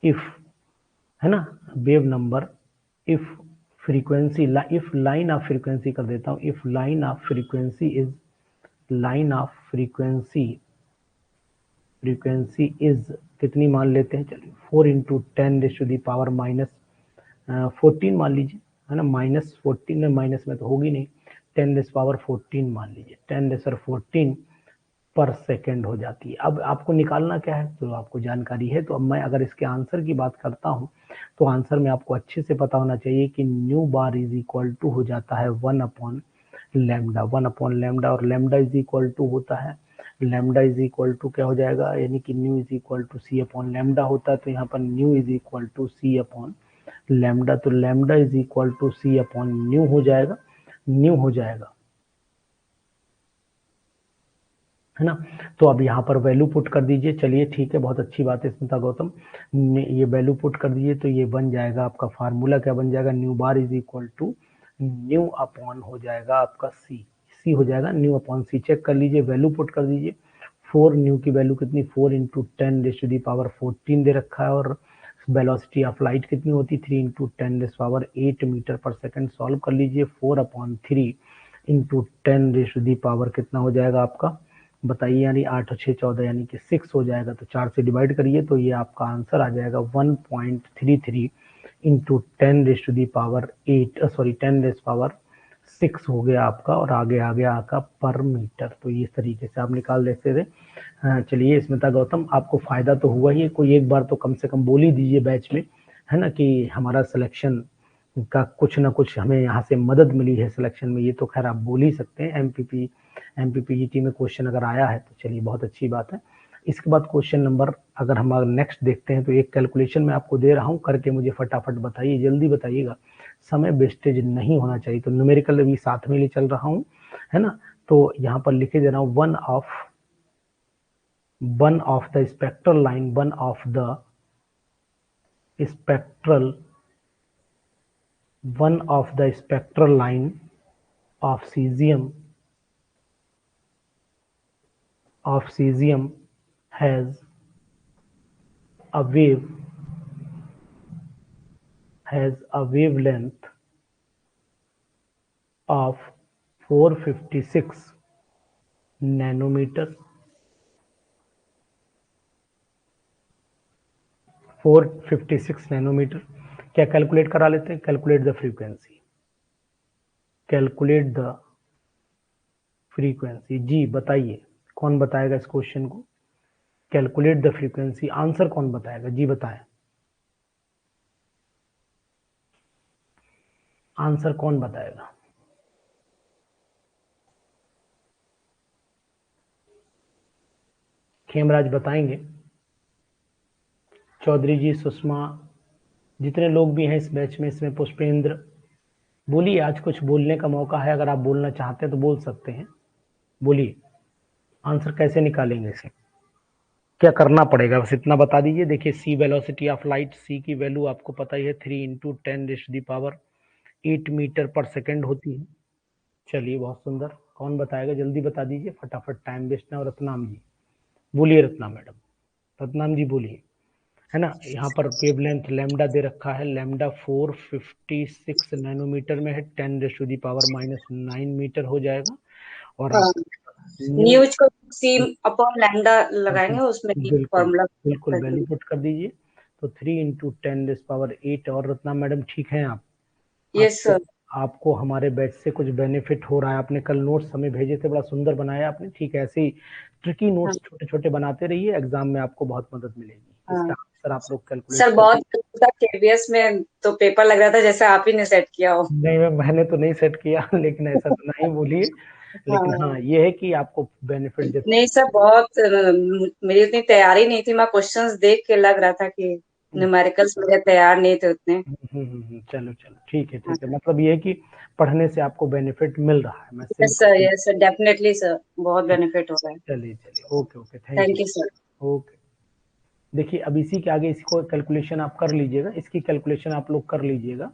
इफ, है ना, wave number if frequency, if line of frequency कर देता हूँ, if line of frequency is कितनी मान लेते हैं, चलिए 4 इंटू 10⁻⁻14 मान लीजिए, है ना, -14 में, माइनस में तो होगी नहीं, 10⁻14 मान लीजिए, 10⁻14 पर सेकेंड हो जाती है। अब आपको निकालना क्या है, तो आपको जानकारी है। तो अब मैं अगर इसके आंसर की बात करता हूं तो आंसर में आपको अच्छे से पता होना चाहिए कि nu bar is equal to हो जाता है 1 अपॉन लैम्डा, और लैम्डा इज इक्वल टू होता है, लैम्डा इज इक्वल टू क्या हो जाएगा, यानी कि nu is equal to c upon lambda होता है, तो यहाँ पर nu is equal to c upon lambda, तो lambda is equal to c upon nu हो जाएगा, है ना। तो अब यहाँ पर वैल्यू पुट कर दीजिए, चलिए ठीक है, बहुत अच्छी बात है स्मिता गौतम, ये वैल्यू पुट कर दीजिए, तो ये बन जाएगा आपका फार्मूला, क्या बन जाएगा, nu bar is equal to nu upon हो जाएगा आपका सी हो जाएगा, न्यू अपॉन सी। चेक कर लीजिए, वैल्यू पुट कर दीजिए, 4 न्यू की वैल्यू कितनी, 4 इंटू 10⁻14 दे रखा है, और वेलोसिटी ऑफ लाइट कितनी होती, 3 इंटू 10⁸ मीटर पर सेकंड। सॉल्व कर लीजिए, 4/3 इंटू 10⁻, कितना हो जाएगा आपका, बताइए, यानी 8 और 6 14, यानी कि 6 हो जाएगा, तो 4 से डिवाइड करिए, तो ये आपका आंसर आ जाएगा 1.33 इंटू 10⁻6 हो गया आपका, और आगे आ गया आपका पर मीटर। तो इस तरीके से आप निकाल देते थे। चलिए स्मिता गौतम, आपको फायदा तो हुआ ही, कोई एक बार तो कम से कम बोल ही दीजिए बैच में, है ना, कि हमारा सिलेक्शन का कुछ ना कुछ हमें यहाँ से मदद मिली है सिलेक्शन में, ये तो खैर आप बोल ही सकते हैं। एमपीपीजीटी में क्वेश्चन अगर आया है तो चलिए बहुत अच्छी बात है। इसके बाद क्वेश्चन नंबर अगर हम नेक्स्ट देखते हैं, तो एक कैलकुलेशन मैं आपको दे रहा हूं, करके मुझे फटाफट बताइए, जल्दी बताइएगा, समय वेस्टेज नहीं होना चाहिए। तो न्यूमेरिकल भी साथ में ले चल रहा हूँ, है ना। तो यहाँ पर लिखे दे रहा हूँ one of the spectral line, one of the spectral line of cesium has a wavelength of 456 nanometer. 456 nanometer. क्या कैलकुलेट करा लेते हैं? Calculate the frequency. जी बताइए, कौन बताएगा इस क्वेश्चन को? कैलकुलेट द फ्रीक्वेंसी, आंसर कौन बताएगा? जी बताएं, आंसर कौन बताएगा? खेमराज बताएंगे, चौधरी जी, सुषमा, जितने लोग भी हैं इस बैच में, इसमें पुष्पेंद्र, बोलिए, आज कुछ बोलने का मौका है। अगर आप बोलना चाहते हैं तो बोल सकते हैं, बोलिए। आंसर कैसे निकालेंगे इसे? क्या करना पड़ेगा बस इतना बता दीजिए। देखिए, सी वेलोसिटी ऑफ लाइट, सी की वैल्यू आपको पता ही है 3 × 10⁸ मीटर पर सेकेंड होती है। चलिए, बहुत सुंदर। कौन बताएगा? जल्दी बता दीजिए, फटाफट, टाइम वेस्ट ना। और रत्नाम जी बोलिए, रत्ना मैडम, रत्नाम जी बोलिए, है ना। यहाँ पर वेवलेंथ लैम्डा दे रखा है, लैम्डा 456 नैनोमीटर में है, 10⁻⁻9 मीटर हो जाएगा। और आप न्यूज को सी अपॉन लैम्डा लगाएंगे, उसमें फॉर्मूला बिल्कुल वैल्यू पुट कर दीजिए। तो 3 × 10⁸ और रत्ना मैडम ठीक है आप? Yes sir. आपको हमारे बैच से कुछ बेनिफिट हो रहा है। आपने कल नोट्स हमें भेजे थे, बड़ा सुंदर बनाया आपने। ठीक है, ऐसे ही ट्रिकी नोट्स छोटे छोटे बनाते रहिए, एग्जाम में आपको बहुत मदद मिलेगी। इसका आंसर आप लोग कैलकुलेट सर बहुत केबीएस में तो पेपर लग रहा था जैसे आप ही ने सेट किया हो। नहीं, मैंने तो नहीं सेट किया, लेकिन ऐसा तो नहीं बोलिए। लेकिन हाँ, ये है कि आपको बेनिफिट नहीं सर, बहुत मेरी उतनी तैयारी नहीं थी। मैं क्वेश्चंस देख के लग रहा था कि न्यूमेरिकल्स मेरे तैयार नहीं थे उतने। चलो ठीक है, मतलब ये है कि पढ़ने से आपको बेनिफिट मिल रहा है। मैं यस सर, डेफिनेटली सर, बहुत बेनिफिट हो रहा है। चलिए, okay, thank you sir. Okay. देखिए, अब इसी के आगे इसको कैलकुलेशन आप कर लीजिएगा, इसकी कैलकुलेशन आप लोग कर लीजिएगा।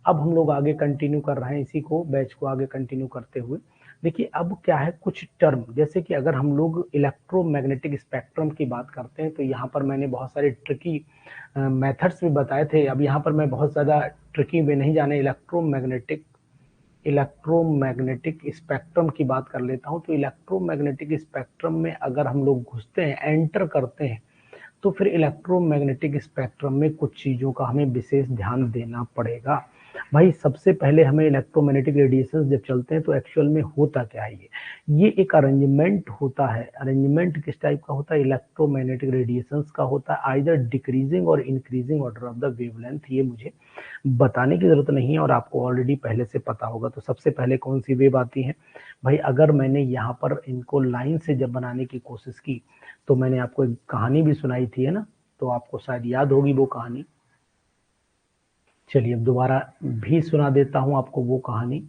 अब हम लोग आगे कंटिन्यू कर रहे हैं, इसी को बैच को आगे कंटिन्यू करते हुए। देखिए, अब क्या है, कुछ टर्म, जैसे कि अगर हम लोग इलेक्ट्रोमैग्नेटिक स्पेक्ट्रम की बात करते हैं, तो यहाँ पर मैंने बहुत सारे ट्रिकी मेथड्स भी बताए थे। अब यहाँ पर मैं बहुत ज़्यादा ट्रिकी में नहीं जाने, इलेक्ट्रोमैग्नेटिक स्पेक्ट्रम की बात कर लेता हूँ। तो इलेक्ट्रोमैग्नेटिक स्पेक्ट्रम में अगर हम लोग घुसते हैं, एंटर करते हैं, तो फिर इलेक्ट्रोमैग्नेटिक स्पेक्ट्रम में कुछ चीज़ों का हमें विशेष ध्यान देना पड़ेगा। भाई, सबसे पहले हमें इलेक्ट्रोमैग्नेटिक रेडिएशन जब चलते हैं तो एक्चुअल में होता क्या है? ये एक अरेंजमेंट होता है। अरेंजमेंट किस टाइप का होता है? इलेक्ट्रोमैग्नेटिक रेडिएशंस का होता है, आइदर डिक्रीजिंग और increasing order of the wavelength. ये मुझे बताने की जरूरत नहीं है और आपको ऑलरेडी पहले से पता होगा। तो सबसे पहले कौन सी वेव आती है भाई? अगर मैंने यहाँ पर इनको लाइन से जब बनाने की कोशिश की तो मैंने आपको एक कहानी भी सुनाई थी, है ना। तो आपको शायद याद होगी वो कहानी। चलिए, अब दोबारा भी सुना देता हूँ आपको वो कहानी,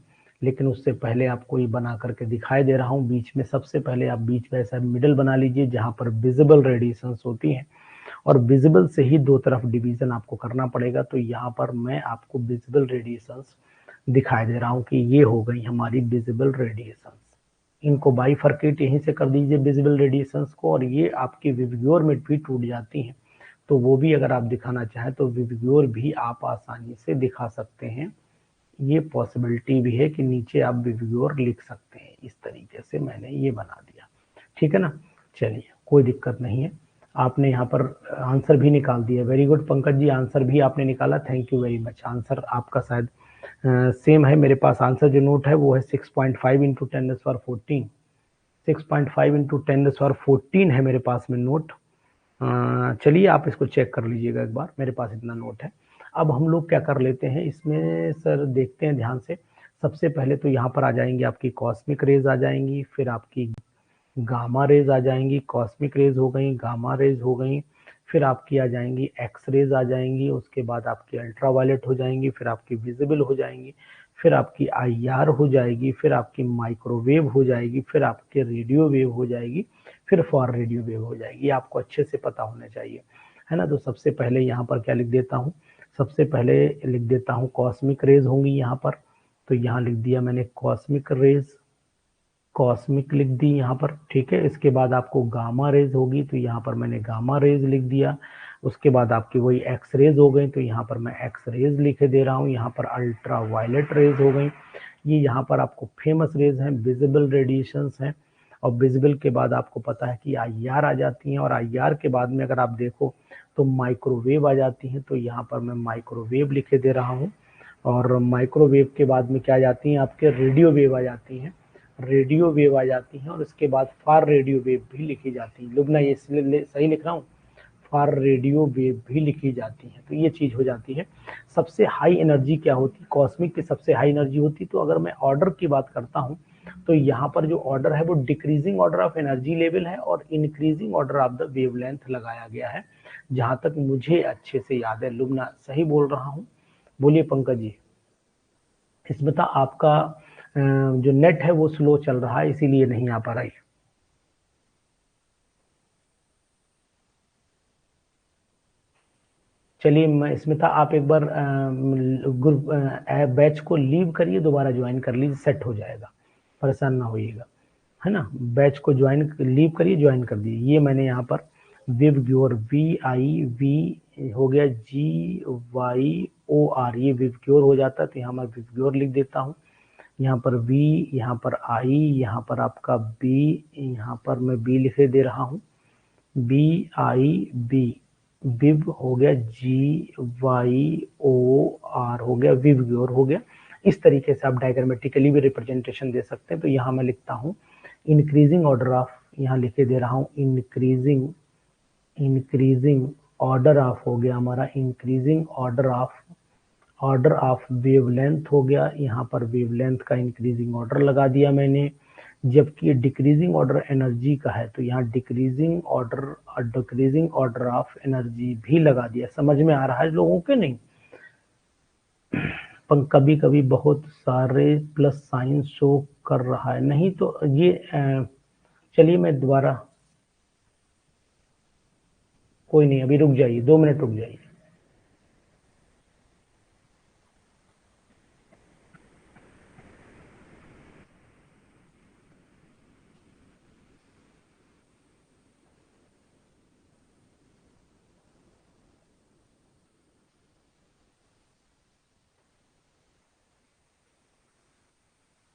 लेकिन उससे पहले आपको ये बना करके दिखाई दे रहा हूँ। बीच में, सबसे पहले आप बीच में ऐसा मिडल बना लीजिए जहाँ पर विजिबल रेडिएशंस होती हैं, और विजिबल से ही दो तरफ डिवीजन आपको करना पड़ेगा। तो यहाँ पर मैं आपको विजिबल रेडिएशंस दिखाई दे रहा हूँ कि ये हो गई हमारी विजिबल रेडिएशंस। इनको बाइफरकेट यहीं से कर दीजिए विजिबल रेडिएशंस को, और ये आपकी विवग्योर में भी टूट जाती हैं। तो वो भी अगर आप दिखाना चाहें तो विवग्योर भी आप आसानी से दिखा सकते हैं। ये पॉसिबिलिटी भी है कि नीचे आप विवग्योर लिख सकते हैं। इस तरीके से मैंने ये बना दिया, ठीक है ना। चलिए, कोई दिक्कत नहीं है। आपने यहाँ पर आंसर भी निकाल दिया, very good Pankaj ji, answer भी आपने निकाला, thank you very much. Answer आपका शायद सेम है, मेरे पास आंसर जो नोट है वो है 6.5 × 10⁻14। 6.5 × 10⁻14 है मेरे पास में नोट। चलिए, आप इसको चेक कर लीजिएगा एक बार, मेरे पास इतना नोट है। अब हम लोग क्या कर लेते हैं इसमें सर, देखते हैं ध्यान से। सबसे पहले तो यहाँ पर आ जाएंगी आपकी कॉस्मिक रेज आ जाएंगी, फिर आपकी गामा रेज आ जाएंगी। कॉस्मिक रेज हो गई, गामा रेज हो गई, फिर आपकी आ जाएंगी एक्स रेज आ जाएंगी, उसके बाद आपकी अल्ट्रावायलेट हो जाएंगी, फिर आपकी विजिबल हो जाएंगी, फिर आपकी आईआर हो जाएगी, फिर आपकी माइक्रोवेव हो जाएगी, फिर आपके रेडियो वेव हो जाएगी, फिर फॉर रेडियो वेव हो जाएगी। आपको अच्छे से पता होना चाहिए, है ना। तो सबसे पहले यहाँ पर क्या लिख देता हूँ, सबसे पहले लिख देता हूँ कॉस्मिक रेज होंगी यहाँ पर। तो यहाँ लिख दिया मैंने कॉस्मिक रेज, कॉस्मिक लिख दी यहाँ पर, ठीक है। इसके बाद आपको गामा रेज होगी, तो यहाँ पर मैंने गामा रेज लिख दिया। उसके बाद आपकी वही एक्स रेज हो गई, तो यहाँ पर मैं एक्स रेज लिख दे रहा हूँ। यहाँ पर अल्ट्रा वायलेट रेज हो गई, ये यहाँ पर आपको फेमस रेज हैं, विजिबल रेडिएशंस हैं। और विजिबल के बाद आपको पता है कि आईआर आ जाती हैं, और आईआर के बाद में अगर आप देखो तो माइक्रोवेव आ जाती हैं, तो यहाँ पर मैं माइक्रोवेव लिख दे रहा हूँ। और माइक्रोवेव के बाद में क्या जाती हैं, आपके रेडियो वेव आ जाती हैं, रेडियो वेव आ जाती हैं, और उसके बाद फार रेडियो वेव भी लिखी जाती है। लुबना ये सही लिख रहा हूँ, फार रेडियो वेव भी लिखी जाती है। तो ये चीज हो जाती है। सबसे हाई एनर्जी क्या होती है, कॉस्मिक की सबसे हाई एनर्जी होती। तो अगर मैं ऑर्डर की बात करता हूँ, तो यहाँ पर जो ऑर्डर है वो decreasing order of energy level है और increasing order of the wavelength लगाया गया है, जहां तक मुझे अच्छे से याद है। लुबना सही बोल रहा हूँ? बोलिए पंकज जी। स्मिता आपका जो नेट है वो स्लो चल रहा है, इसीलिए नहीं आ पा रहा है। चलिए स्मिता, आप एक बार ग्रुप बैच को लीव करिए, दोबारा ज्वाइन कर लीजिए, सेट हो जाएगा, परेशान ना होइएगा, है ना। बैच को ज्वाइन लीव करिए, ज्वाइन कर दीजिए। ये मैंने यहाँ पर विव ग्योर, VIV हो गया GYOR, ये विव ग्योर हो जाता है, तो यहाँ मैं विव ग्योर लिख देता हूँ। यहाँ पर V, यहाँ पर I, यहाँ पर आपका B, यहाँ पर मैं B लिखे दे रहा हूँ, BIB, विव हो गया GYOR हो गया, विव ग्योर हो गया। इस तरीके से आप डायग्रामेटिकली भी रिप्रेजेंटेशन दे सकते हैं। तो यहाँ मैं लिखता हूँ इंक्रीजिंग ऑर्डर ऑफ, यहाँ लिखे दे रहा हूँ इंक्रीजिंग ऑर्डर ऑफ हो गया हमारा, इंक्रीजिंग ऑर्डर ऑफ वेवलेंथ हो गया। यहाँ पर वेवलेंथ का इंक्रीजिंग ऑर्डर लगा दिया मैंने। जबकि डिक्रीजिंग ऑर्डर एनर्जी का है, तो यहाँ डिक्रीजिंग ऑर्डर ऑफ एनर्जी भी लगा दिया। समझ में आ रहा है लोगों के? नहीं, पर कभी कभी बहुत सारे प्लस साइन शो कर रहा है, नहीं तो ये चलिए मैं दोबारा, कोई नहीं, अभी रुक जाइए, 2 मिनट रुक जाइए।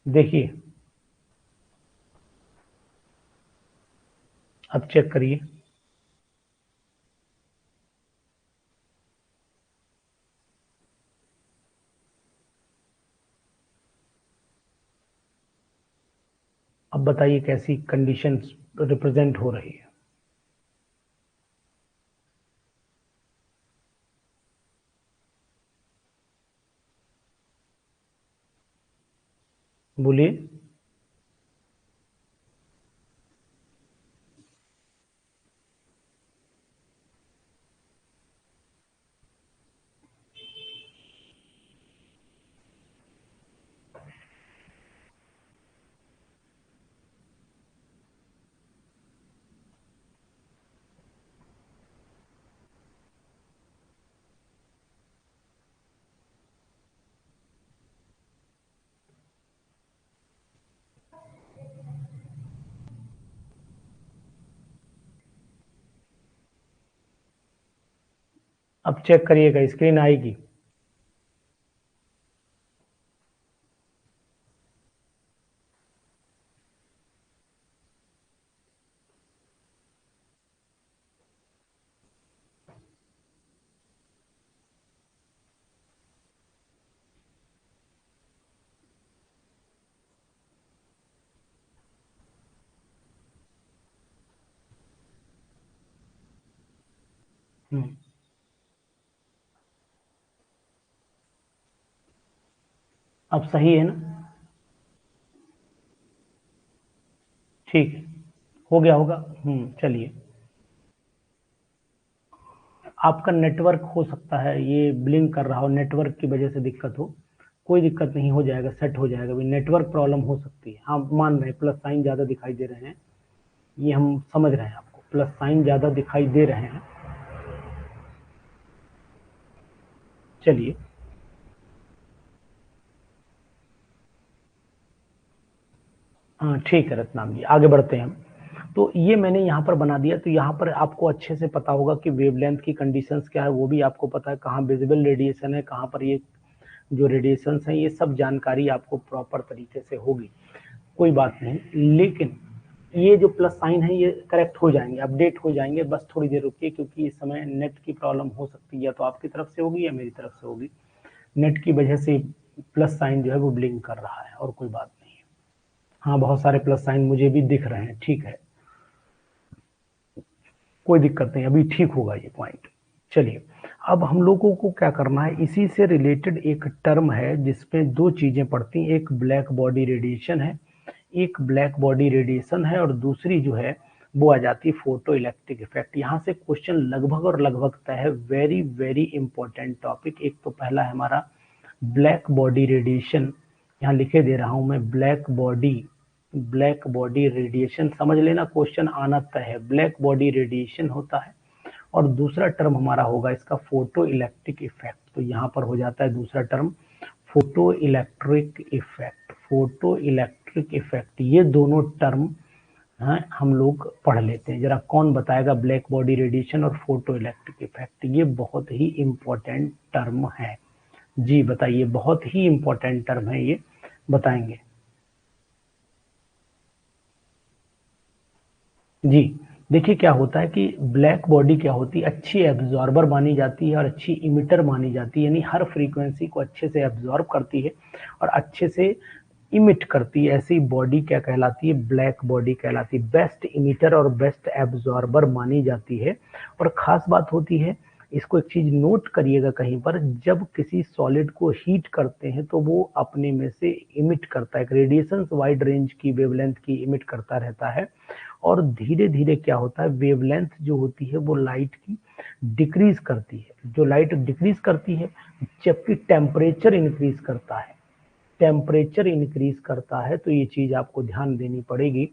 देखिए अब चेक करिए, अब बताइए कैसी कंडीशंस रिप्रेजेंट हो रही है। बोलिए। अब चेक करिएगा, स्क्रीन आएगी। अब सही है ना? ठीक है, हो गया होगा। चलिए आपका नेटवर्क हो सकता है ये ब्लिंक कर रहा हो, नेटवर्क की वजह से दिक्कत हो, कोई दिक्कत नहीं, हो जाएगा, सेट हो जाएगा। भी नेटवर्क प्रॉब्लम हो सकती है। हाँ मान रहे हैं प्लस साइन ज्यादा दिखाई दे रहे हैं, ये हम समझ रहे हैं, आपको प्लस साइन ज्यादा दिखाई दे रहे हैं। चलिए हाँ ठीक है रत्नाम जी, आगे बढ़ते हैं हम। तो ये मैंने यहाँ पर बना दिया, तो यहाँ पर आपको अच्छे से पता होगा कि वेवलेंथ की कंडीशंस क्या है, वो भी आपको पता है, कहाँ विजिबल रेडिएशन है, कहाँ पर ये जो रेडिएशंस हैं, ये सब जानकारी आपको प्रॉपर तरीके से होगी, कोई बात नहीं। लेकिन ये जो प्लस साइन है ये करेक्ट हो जाएंगे, अपडेट हो जाएंगे, बस थोड़ी देर रुकिए, क्योंकि इस समय नेट की प्रॉब्लम हो सकती है, या तो आपकी तरफ से होगी या मेरी तरफ से होगी। नेट की वजह से प्लस साइन जो है वो ब्लिंक कर रहा है, और कोई बात नहीं है। हाँ बहुत सारे प्लस साइन मुझे भी दिख रहे हैं, ठीक है, कोई दिक्कत नहीं, अभी ठीक होगा ये पॉइंट। चलिए अब हम लोगों को क्या करना है, इसी से रिलेटेड एक टर्म है जिसमें दो चीजें पड़ती हैं, एक ब्लैक बॉडी रेडिएशन है, एक ब्लैक बॉडी रेडिएशन है, और दूसरी जो है वो आ जाती है फोटो इलेक्ट्रिक इफेक्ट। यहाँ से क्वेश्चन लगभग और लगभग तय है, वेरी वेरी इंपॉर्टेंट टॉपिक। एक तो पहला है हमारा ब्लैक बॉडी रेडिएशन, यहाँ लिखे दे रहा हूं मैं, ब्लैक बॉडी रेडिएशन, समझ लेना क्वेश्चन आना तय है, ब्लैक बॉडी रेडिएशन होता है। और दूसरा टर्म हमारा होगा इसका फोटो इलेक्ट्रिक इफेक्ट, तो यहाँ पर हो जाता है दूसरा term photo electric effect, photo electric effect. ये दोनों टर्म हम लोग पढ़ लेते हैं। जरा कौन बताएगा ब्लैक बॉडी रेडिएशन और फोटो इलेक्ट्रिक इफेक्ट, ये बहुत ही इंपॉर्टेंट टर्म है। जी बताइए, बहुत ही इंपॉर्टेंट टर्म है ये, बताएंगे जी। देखिए क्या होता है कि ब्लैक बॉडी क्या होती है, अच्छी एब्जॉर्बर मानी जाती है और अच्छी इमिटर मानी जाती है, यानी हर फ्रीक्वेंसी को अच्छे से एब्जॉर्ब करती है और अच्छे से इमिट करती है। ऐसी बॉडी क्या कहलाती है, ब्लैक बॉडी कहलाती है, बेस्ट इमिटर और बेस्ट एब्जॉर्बर मानी जाती है। और खास बात होती है, इसको एक चीज नोट करिएगा कहीं पर, जब किसी सॉलिड को हीट करते हैं तो वो अपने में से इमिट करता है, रेडिएशन वाइड रेंज की वेवलेंथ की इमिट करता रहता है। और धीरे धीरे क्या होता है, वेवलेंथ जो होती है वो लाइट की डिक्रीज करती है, जो लाइट डिक्रीज करती है, जबकि टेम्परेचर इंक्रीज करता है, टेम्परेचर इंक्रीज करता है। तो ये चीज आपको ध्यान देनी पड़ेगी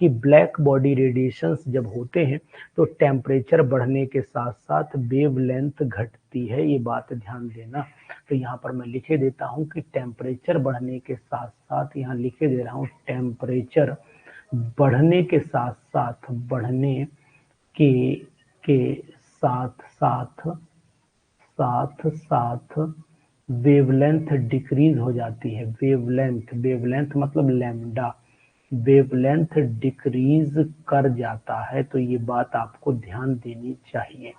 कि ब्लैक बॉडी रेडिएशंस जब होते हैं तो टेम्परेचर बढ़ने के साथ साथ वेवलेंथ घटती है, ये बात ध्यान देना। तो यहाँ पर मैं लिखे देता हूँ कि टेम्परेचर बढ़ने के साथ साथ, यहाँ लिखे दे रहा हूँ, टेम्परेचर बढ़ने के साथ साथ, बढ़ने के साथ साथ वेवलेंथ डिक्रीज हो जाती है। वेवलेंथ मतलब लैम्डा, वेवलेंथ डिक्रीज कर जाता है। तो ये बात आपको ध्यान देनी चाहिए,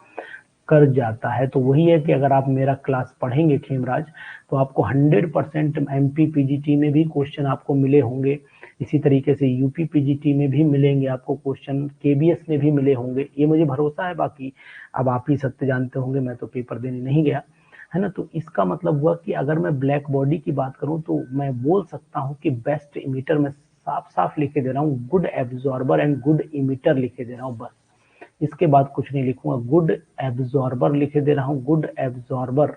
कर जाता है। तो वही है कि अगर आप मेरा क्लास पढ़ेंगे खेमराज, तो आपको 100% एमपी पीजीटी में भी क्वेश्चन आपको मिले होंगे, इसी तरीके से यूपी पीजीटी में भी मिलेंगे आपको क्वेश्चन, केबीएस में भी मिले होंगे, ये मुझे भरोसा है। बाकी अब आप ही सत्य जानते होंगे, मैं तो पेपर देने नहीं गया, है ना। तो इसका मतलब हुआ कि अगर मैं ब्लैक बॉडी की बात करूं तो मैं बोल सकता हूं कि बेस्ट इमिटर, में साफ साफ लिखे दे रहा हूं, good absorber and good emitter लिखे दे रहा हूं, बस इसके बाद कुछ नहीं लिखूंगा। गुड एब्जॉर्बर लिखे दे रहा हूं, गुड एब्जॉर्बर,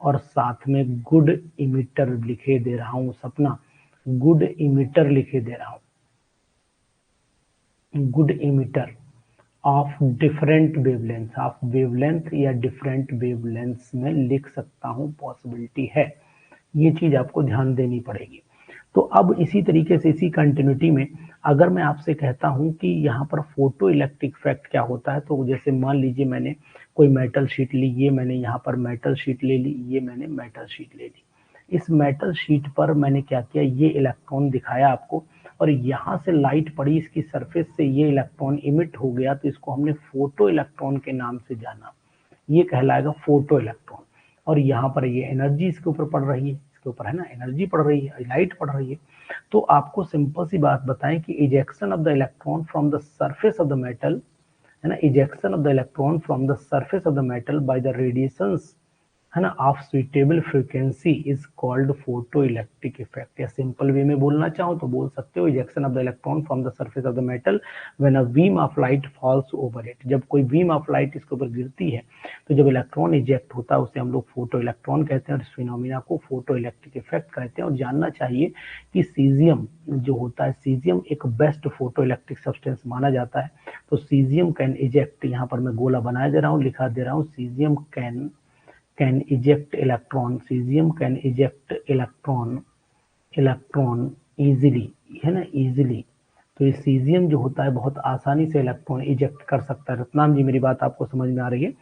और साथ में गुड इमिटर लिखे दे रहा हूं, सपना, गुड इमिटर लिखे दे रहा हूं, good emitter of different wavelength, of wavelength या डिफरेंट वेवलेंथ में लिख सकता हूं, पॉसिबिलिटी है। ये चीज आपको ध्यान देनी पड़ेगी। तो अब इसी तरीके से, इसी कंटिन्यूटी में, अगर मैं आपसे कहता हूं कि यहाँ पर फोटो इलेक्ट्रिक इफेक्ट क्या होता है, तो जैसे मान लीजिए मैंने कोई मेटल शीट ली, ये मैंने यहाँ पर मेटल शीट ले ली, ये मैंने मेटल शीट ले ली। इस मेटल शीट पर मैंने क्या किया, ये इलेक्ट्रॉन दिखाया आपको, और यहाँ से लाइट पड़ी इसकी सरफेस से, ये इलेक्ट्रॉन इमिट हो गया, तो इसको हमने फोटो इलेक्ट्रॉन के नाम से जाना, ये कहलाएगा फोटो इलेक्ट्रॉन। और यहाँ पर ये एनर्जी इसके ऊपर पड़ रही है, इसके ऊपर है ना, एनर्जी पड़ रही है, लाइट पड़ रही है। तो आपको सिंपल सी बात बताएं कि ejection of the electron from the surface of the metal, है ना, ejection of the electron from the surface of the metal by the radiations, है ना, of suitable frequency is called photo electric effect. या सिंपल वे में बोलना चाहो तो बोल सकते हो ejection of the electron from the surface of the metal when a beam of light falls over it. जब कोई बीम ऑफ लाइट इसके ऊपर गिरती है तो जब इलेक्ट्रॉन इजेक्ट होता है उसे हम लोग फोटो इलेक्ट्रॉन कहते हैं और इस फिनोमिना को फोटो इलेक्ट्रिक इफेक्ट कहते हैं। और जानना चाहिए कि सीजियम जो होता है, सीजियम एक बेस्ट फोटो इलेक्ट्रिक सब्सटेंस माना जाता है। तो सीजियम कैन इजेक्ट, यहाँ पर मैं गोला बना दे रहा हूँ, लिखा दे रहा हूँ, caesium can eject electron, cesium can eject electron easily, है ना, easily। तो ये सीजियम जो होता है बहुत आसानी से इलेक्ट्रॉन इजेक्ट कर सकता है। रत्नाम जी मेरी बात आपको समझ में आ रही है?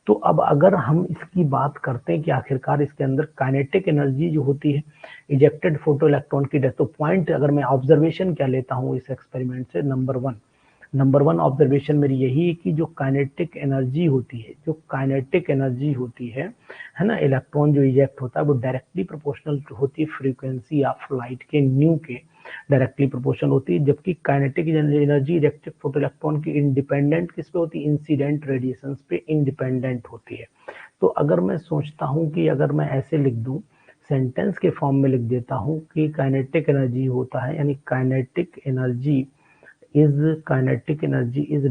तो अब अगर हम इसकी बात करते हैं कि आखिरकार इसके अंदर काइनेटिक एनर्जी जो होती है इजेक्टेड फोटो इलेक्ट्रॉन की डेथ, तो पॉइंट अगर मैं ऑब्जर्वेशन क्या लेता हूँ इस एक्सपेरिमेंट से, नंबर वन ऑब्जर्वेशन मेरी यही है कि जो काइनेटिक एनर्जी होती है, जो काइनेटिक एनर्जी होती है ना, इलेक्ट्रॉन जो इजेक्ट होता है वो डायरेक्टली प्रोपोर्शनल होती है फ्रीक्वेंसी ऑफ लाइट के न्यू के डायरेक्टली प्रोपोर्शनल होती है। जबकि kinetic energy ejected photo electron की इंडिपेंडेंट किस पे होती है, इंसिडेंट रेडिएशंस पे इंडिपेंडेंट होती है। तो अगर मैं सोचता हूँ कि अगर मैं ऐसे लिख दूं, सेंटेंस के फॉर्म में लिख देता हूँ कि काइनेटिक एनर्जी होता है, यानी kinetic energy is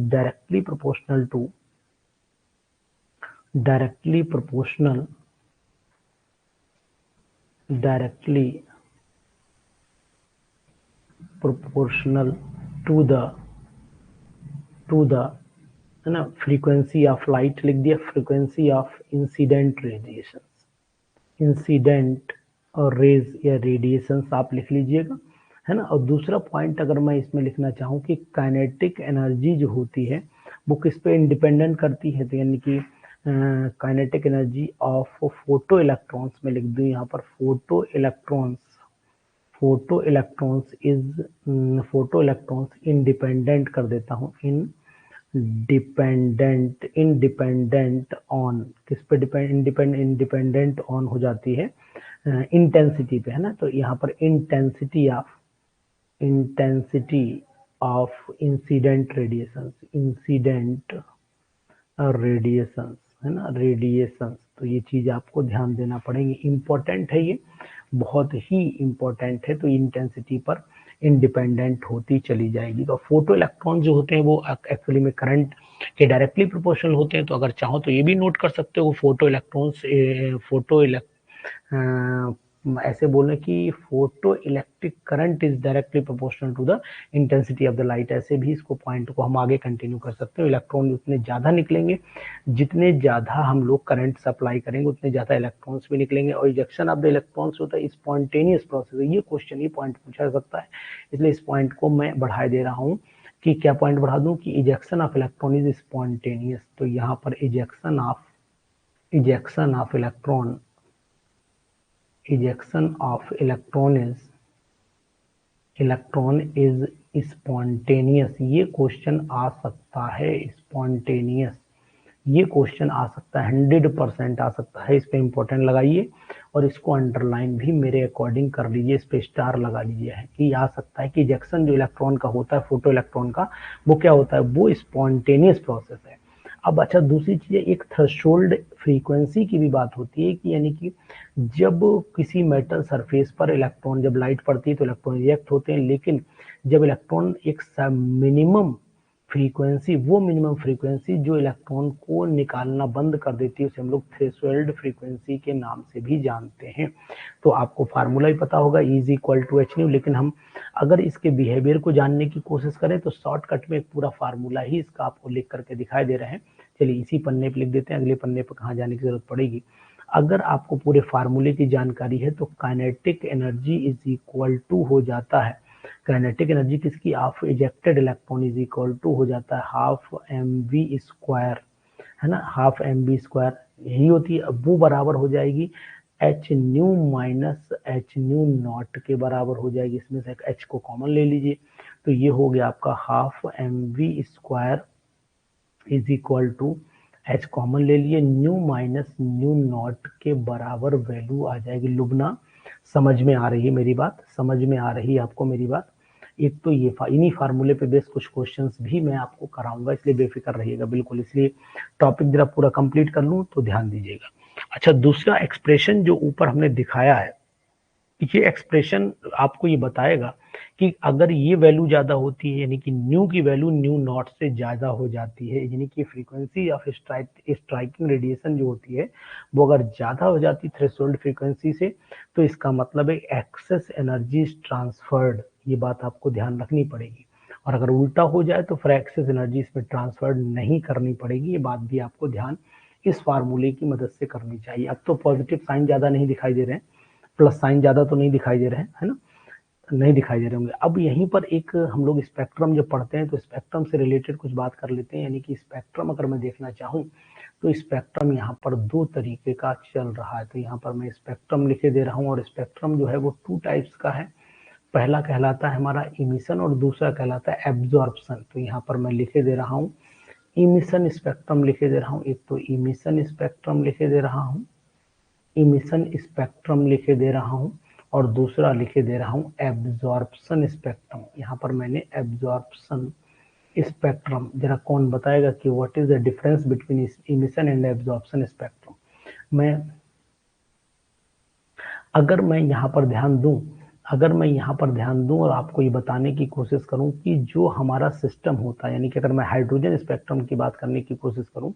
directly proportional to the है ना फ्रीक्वेंसी ऑफ लाइट, लिख दिया frequency of incident radiation, incident और रेज या रेडिएशंस आप लिख लीजिएगा, है ना। और दूसरा पॉइंट अगर मैं इसमें लिखना चाहूँ कि काइनेटिक एनर्जी जो होती है वो किस पे इंडिपेंडेंट करती है, तो यानी कि kinetic energy of photo electrons में लिख दूँ यहाँ पर फोटो इलेक्ट्रॉन्स इंडिपेंडेंट कर देता हूँ, इंडिपेंडेंट ऑन, किस पे इंडिपेंडेंट ऑन हो जाती है, इंटेंसिटी पे, है ना। तो यहाँ पर इंटेंसिटी ऑफ इंसिडेंट रेडिएशंस है ना, रेडिएशंस। तो ये चीज आपको ध्यान देना पड़ेगी, इंपॉर्टेंट है, ये बहुत ही इंपॉर्टेंट है। तो इंटेंसिटी पर इंडिपेंडेंट होती चली जाएगी। तो फोटो इलेक्ट्रॉन जो होते हैं वो एक्चुअली में करंट के डायरेक्टली प्रोपोर्शनल होते हैं। तो अगर चाहो तो ये भी नोट कर सकते हो, ऐसे बोलने कि photo electric current is directly proportional to the intensity of the light. ऐसे भी इसको पॉइंट को हम आगे कंटिन्यू कर सकते हो। इलेक्ट्रॉन उतने ज्यादा निकलेंगे, जितने ज्यादा हम लोग करंट सप्लाई करेंगे उतने ज्यादा इलेक्ट्रॉन्स भी निकलेंगे। और इजेक्शन ऑफ द इलेक्ट्रॉन्स होता है स्पॉन्टेनियस प्रोसेस है। ये क्वेश्चन, ये पॉइंट पूछा जा सकता है, इसलिए इस पॉइंट को मैं बढ़ा दे रहा हूँ कि क्या पॉइंट बढ़ा दूं कि ejection of electron is spontaneous. तो यहाँ पर ejection of electron is spontaneous. ये क्वेश्चन आ सकता है, स्पॉन्टेनियस ये क्वेश्चन आ सकता है, 100% आ सकता है। इस पे इंपॉर्टेंट लगाइए और इसको अंडरलाइन भी मेरे अकॉर्डिंग कर लीजिए, इस पे स्टार लगा लीजिए है कि आ सकता है कि इजेक्शन जो इलेक्ट्रॉन का होता है, फोटो इलेक्ट्रॉन का, वो क्या होता है, वो स्पॉन्टेनियस प्रोसेस है। अब अच्छा दूसरी चीज, एक थ्रेशोल्ड फ्रीक्वेंसी की भी बात होती है कि यानी कि जब किसी मेटल सरफेस पर इलेक्ट्रॉन, जब लाइट पड़ती है तो इलेक्ट्रॉन रिएक्ट होते हैं, लेकिन जब इलेक्ट्रॉन एक मिनिमम फ्रीक्वेंसी, वो मिनिमम फ्रीक्वेंसी जो इलेक्ट्रॉन को निकालना बंद कर देती है उसे हम लोग थ्रेशोल्ड फ्रीक्वेंसी के नाम से भी जानते हैं। तो आपको फार्मूला ही पता होगा, E = h न्यू। लेकिन हम अगर इसके बिहेवियर को जानने की कोशिश करें तो शॉर्टकट में एक पूरा फार्मूला ही इसका आपको लिख करके दिखाई दे रहे हैं। चलिए इसी पन्ने पे लिख देते हैं, अगले पन्ने पर कहाँ जाने की जरूरत पड़ेगी। अगर आपको पूरे फार्मूले की जानकारी है तो kinetic energy is equal to हो जाता है, काइनेटिक एनर्जी किसकी, of ejected electron is equal to हो जाता है हाफ mv², है ना, हाफ mv² यही होती है। अब वो बराबर हो जाएगी h new minus h new not के बराबर हो जाएगी। इसमें से h को कॉमन ले लीजिए, तो ये हो गया आपका half mv² is equal to h common ले लिए, न्यू माइनस न्यू नॉट के बराबर वैल्यू आ जाएगी। लुबना समझ में आ रही है मेरी बात, समझ में आ रही है आपको मेरी बात। एक तो ये इन्हीं फार्मूले पे बेस कुछ क्वेश्चंस भी मैं आपको कराऊंगा, इसलिए बेफिक्र रहिएगा बिल्कुल। इसलिए टॉपिक जरा पूरा कंप्लीट कर लूं तो ध्यान दीजिएगा। अच्छा, दूसरा एक्सप्रेशन जो ऊपर हमने दिखाया है, ये एक्सप्रेशन आपको ये बताएगा कि अगर ये वैल्यू ज्यादा होती है, यानी कि न्यू की वैल्यू न्यू नॉट से ज्यादा हो जाती है, यानी कि फ्रीक्वेंसी ऑफ स्ट्राइकिंग रेडिएशन जो होती है वो अगर ज्यादा हो जाती है थ्रेशोल्ड फ्रीक्वेंसी से, तो इसका मतलब है एक्सेस एनर्जी ट्रांसफर्ड। ये बात आपको ध्यान रखनी पड़ेगी। और अगर उल्टा हो जाए तो फिर एक्सेस एनर्जी इसमें ट्रांसफर्ड नहीं करनी पड़ेगी। ये बात भी आपको ध्यान इस फार्मूले की मदद से करनी चाहिए। अब तो पॉजिटिव साइन ज्यादा नहीं दिखाई दे रहे हैं, प्लस साइन ज्यादा तो नहीं दिखाई दे रहे हैं, है ना, नहीं दिखाई दे रहे होंगे। अब यहीं पर एक हम लोग स्पेक्ट्रम जब पढ़ते हैं तो स्पेक्ट्रम से रिलेटेड कुछ बात कर लेते हैं। यानी कि स्पेक्ट्रम अगर मैं देखना चाहूँ तो स्पेक्ट्रम यहाँ पर दो तरीके का चल रहा है। तो यहाँ पर मैं स्पेक्ट्रम लिखे दे रहा हूँ, और स्पेक्ट्रम जो है वो टू टाइप्स का है। पहला कहलाता है हमारा इमिशन और दूसरा कहलाता है एब्जॉर्प्शन। तो यहाँ पर मैं लिखे दे रहा हूँ इमिशन स्पेक्ट्रम लिखे दे रहा हूँ। एक तो इमिशन स्पेक्ट्रम लिखे दे रहा हूँ, इमिशन स्पेक्ट्रम लिखे दे रहा हूँ, और दूसरा लिखे दे रहा हूँ एब्जॉर्प्शन स्पेक्ट्रम। यहाँ पर मैंने एब्जॉर्प्शन स्पेक्ट्रम, जरा कौन बताएगा कि what is the difference between emission and absorption spectrum. मैं अगर मैं यहाँ पर ध्यान दूं, अगर मैं यहाँ पर ध्यान दूं और आपको ये बताने की कोशिश करूं कि जो हमारा सिस्टम होता है, यानी कि अगर मैं हाइड्रोजन स्पेक्ट्रम की बात करने की कोशिश करूं,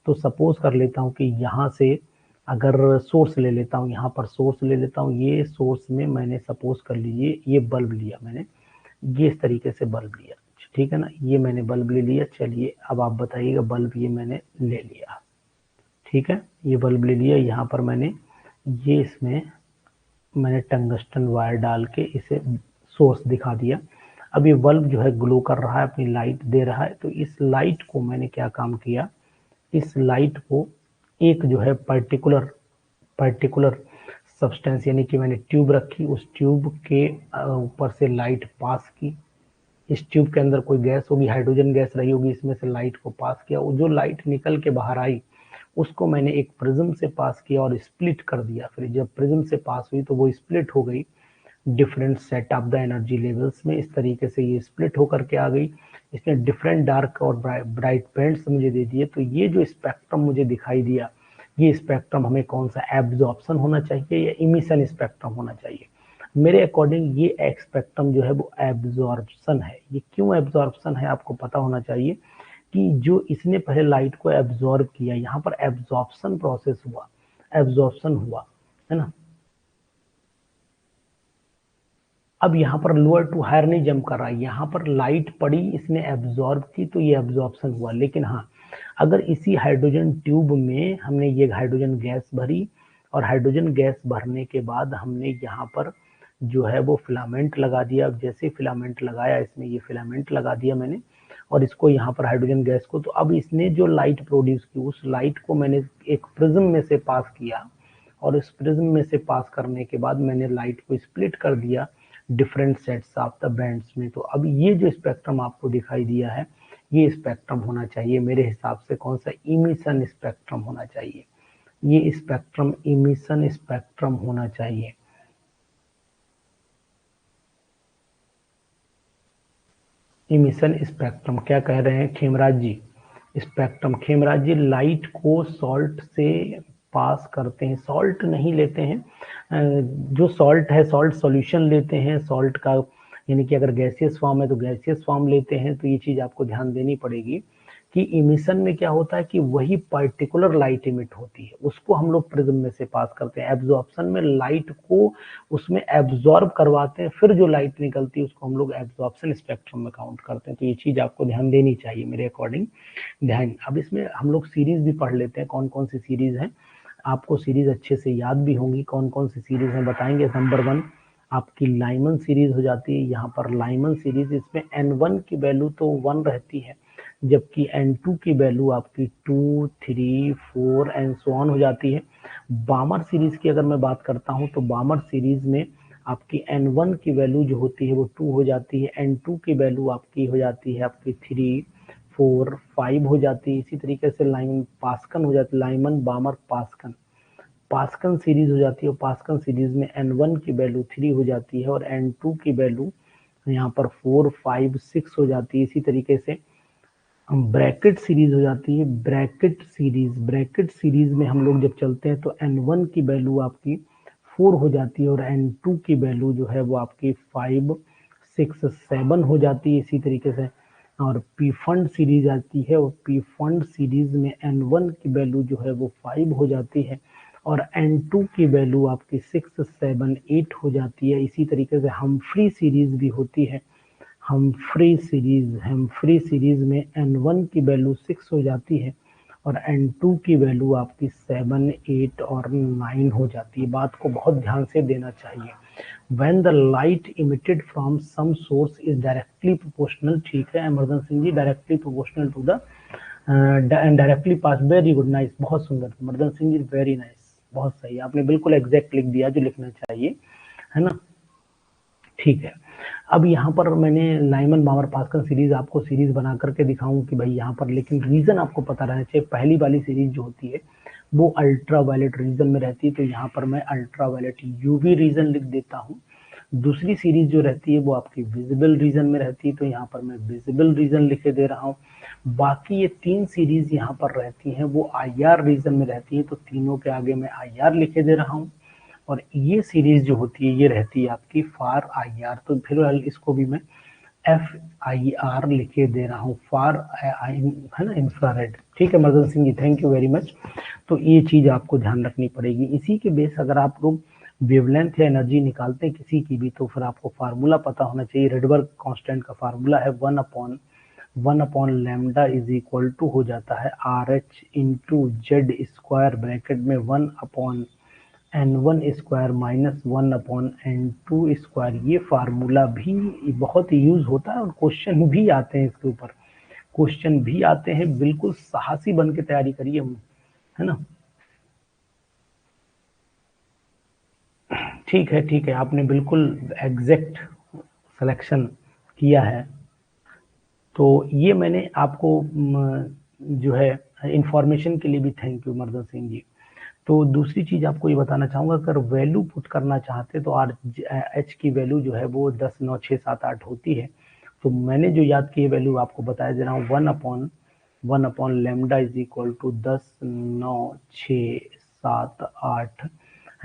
तो सपोज कर लेता हूं कि यहाँ से अगर सोर्स ले लेता हूं, यहाँ पर सोर्स ले लेता हूं, ये सोर्स में मैंने सपोज कर लीजिए ये बल्ब लिया मैंने, ये इस तरीके से बल्ब लिया, ठीक है ना, ये मैंने बल्ब ले लिया। चलिए अब आप बताइएगा, बल्ब ये मैंने ले लिया, ठीक है, ये बल्ब ले लिया। यहाँ पर मैंने ये इसमें मैंने टंगस्टन वायर डाल के इसे सोर्स दिखा दिया। अब ये बल्ब जो है ग्लो कर रहा है, अपनी लाइट दे रहा है। तो इस लाइट को मैंने क्या काम किया, इस लाइट को एक जो है पर्टिकुलर सब्सटेंस, यानी कि मैंने ट्यूब रखी, उस ट्यूब के ऊपर से लाइट पास की। इस ट्यूब के अंदर कोई गैस होगी, हाइड्रोजन गैस रही होगी, इसमें से लाइट को पास किया। जो लाइट निकल के बाहर आई उसको मैंने एक प्रिज्म से पास किया और स्प्लिट कर दिया। फिर जब प्रिज्म से पास हुई तो वो स्प्लिट हो गई different set of the energy levels में। इस तरीके से ये स्प्लिट होकर के आ गई। इसने डिफरेंट डार्क और ब्राइट बैंड्स मुझे दे दिए। तो ये जो स्पेक्ट्रम मुझे दिखाई दिया, ये स्पेक्ट्रम हमें कौन सा, एब्जॉर्प्शन होना चाहिए या इमिशन स्पेक्ट्रम होना चाहिए। मेरे अकॉर्डिंग ये स्पेक्ट्रम जो है वो एब्जॉर्प्शन है। ये क्यों एब्जॉर्प्शन है आपको पता होना चाहिए कि जो इसने पहले लाइट को एब्जॉर्ब किया, यहाँ पर एब्जॉर्प्शन प्रोसेस हुआ, एब्जॉर्प्शन हुआ, है ना। अब यहाँ पर लोअर टू हायर नहीं जंप कर रहा है, यहाँ पर लाइट पड़ी, इसने एब्जॉर्ब की, तो ये एब्जॉर्प्शन हुआ। लेकिन हाँ, अगर इसी हाइड्रोजन ट्यूब में हमने ये हाइड्रोजन गैस भरी, और हाइड्रोजन गैस भरने के बाद हमने यहाँ पर जो है वो फिलामेंट लगा दिया। अब जैसे फिलामेंट लगाया, इसमें ये फिलामेंट लगा दिया मैंने, और इसको यहाँ पर हाइड्रोजन गैस को, तो अब इसने जो लाइट प्रोड्यूस की, उस लाइट को मैंने एक प्रिज्म में से पास किया, और इस प्रिज्म में से पास करने के बाद मैंने लाइट को स्प्लिट कर दिया different sets of the bands में। तो अब ये जो स्पेक्ट्रम आपको दिखाई दिया है, ये स्पेक्ट्रम होना चाहिए मेरे हिसाब से कौन सा, इमिशन स्पेक्ट्रम होना चाहिए। ये स्पेक्ट्रम इमिशन स्पेक्ट्रम होना चाहिए। इमिशन स्पेक्ट्रम क्या कह रहे हैं खेमराज जी, स्पेक्ट्रम, खेमराज जी लाइट को सॉल्ट से पास करते हैं, सॉल्ट नहीं लेते हैं, जो सॉल्ट है सॉल्ट सॉल्यूशन लेते हैं सॉल्ट का, यानी कि अगर गैसियस फॉर्म है तो गैसियस फॉर्म लेते हैं। तो ये चीज आपको ध्यान देनी पड़ेगी कि इमिशन में क्या होता है कि वही पर्टिकुलर लाइट इमिट होती है, उसको हम लोग प्रिज्म में से पास करते हैं। एब्जॉर्प्शन में लाइट को उसमें एब्जॉर्ब करवाते हैं, फिर जो लाइट निकलती है उसको हम लोग एब्जॉर्प्शन स्पेक्ट्रम में काउंट करते हैं। तो ये चीज आपको ध्यान देनी चाहिए मेरे अकॉर्डिंग, ध्यान। अब इसमें हम लोग सीरीज भी पढ़ लेते हैं, कौन कौन सी सीरीज है, आपको सीरीज अच्छे से याद भी होंगी। कौन कौन सी सीरीज है बताएंगे। नंबर 1 आपकी लाइमन सीरीज हो जाती है। यहाँ पर लाइमन सीरीज, इसमें N1 की वैल्यू तो 1 रहती है, जबकि N2 की वैल्यू आपकी 2, 3, 4 एंड सो ऑन हो जाती है। बामर सीरीज की अगर मैं बात करता हूँ तो बामर सीरीज में आपकी N1 की वैल्यू जो होती है वो 2 हो जाती है, N2 की वैल्यू आपकी हो जाती है आपकी 3, 4, 5 हो जाती है। इसी तरीके से लाइमन पास्कन हो जाती है, लाइमन बामर पास्कन, पास्कन सीरीज हो जाती है। और पास्कन सीरीज में N1 की वैल्यू 3 हो जाती है और N2 की वैल्यू यहाँ पर 4, 5, 6 हो जाती है। इसी तरीके से ब्रैकेट सीरीज हो जाती है। ब्रैकेट सीरीज में हम लोग जब चलते हैं तो n1 की वैल्यू आपकी 4 हो जाती है और n2 की वैल्यू जो है वो आपकी 5, 6, 7 हो जाती है इसी तरीके से। और पी फंड सीरीज आती है और पी फंड सीरीज में n1 की वैल्यू जो है वो 5 हो जाती है और n2 की वैल्यू आपकी 6, 7, 8 हो जाती है। इसी तरीके से हमफ्री सीरीज भी होती है। हमफ्री सीरीज में n1 की वैल्यू 6 हो जाती है और n2 की वैल्यू आपकी 7, 8 और 9 हो जाती है। बात को बहुत ध्यान से देना चाहिए। When the light emitted from some source is directly proportional, ठीक है Amardan Singh ji, directly proportional to the directly pass. Very good, nice, बहुत सुंदर अमरदन सिंह जी, वेरी नाइस, बहुत सही, आपने बिल्कुल एग्जैक्ट लिख दिया जो लिखना चाहिए, है ना। ठीक है, अब यहाँ पर मैंने लाइमन बामर पास्कल सीरीज आपको सीरीज बना करके दिखाऊं कि भाई यहाँ पर, लेकिन रीजन आपको पता रहना चाहिए। पहली वाली सीरीज जो होती है वो अल्ट्रा वायलेट रीजन में रहती है, तो यहाँ पर मैं अल्ट्रा वायलेट यूवी रीजन लिख देता हूँ। दूसरी सीरीज जो रहती है वो आपकी विजिबल रीजन में रहती है, तो यहाँ पर मैं विजिबल रीजन लिखे दे रहा हूँ। बाकी ये 3 सीरीज यहाँ पर रहती हैं वो IR रीजन में रहती है, तो तीनों के आगे मैं IR लिखे दे रहा हूँ। और ये सीरीज जो होती है ये रहती है आपकी फार IR, तो फिर इसको भी मैं FIR लिखे दे रहा हूँ, फार है ना, इंफ्रारेड। ठीक है मर्दन Singh ji, thank you very much. तो ये चीज आपको ध्यान रखनी पड़ेगी। इसी के बेस अगर आप लोग वेवलेंथ या एनर्जी निकालते हैं किसी की भी, तो फिर आपको फार्मूला पता होना चाहिए। रेडबर्ग कांस्टेंट का फार्मूला है 1/λ इज इक्वल टू हो जाता है RH into Z square, bracket में 1/n1 square minus 1/n2 square. ये फार्मूला भी बहुत यूज होता है और क्वेश्चन भी आते हैं इसके ऊपर, क्वेश्चन भी आते हैं। बिल्कुल साहसी बन के तैयारी करिए, है ना। ठीक है, आपने बिल्कुल एग्जैक्ट सिलेक्शन किया है। तो ये मैंने आपको जो है इंफॉर्मेशन के लिए भी थैंक यू मर्दन सिंह जी। तो दूसरी चीज आपको ये बताना चाहूंगा, अगर वैल्यू पुट करना चाहते तो RH की वैल्यू जो है वो 10, 9, 6, 7, 8 होती है। तो मैंने जो याद की वैल्यू आपको बताया दे रहा हूँ, 1/λ इज इक्वल टू 10, 9, 6, 7, 8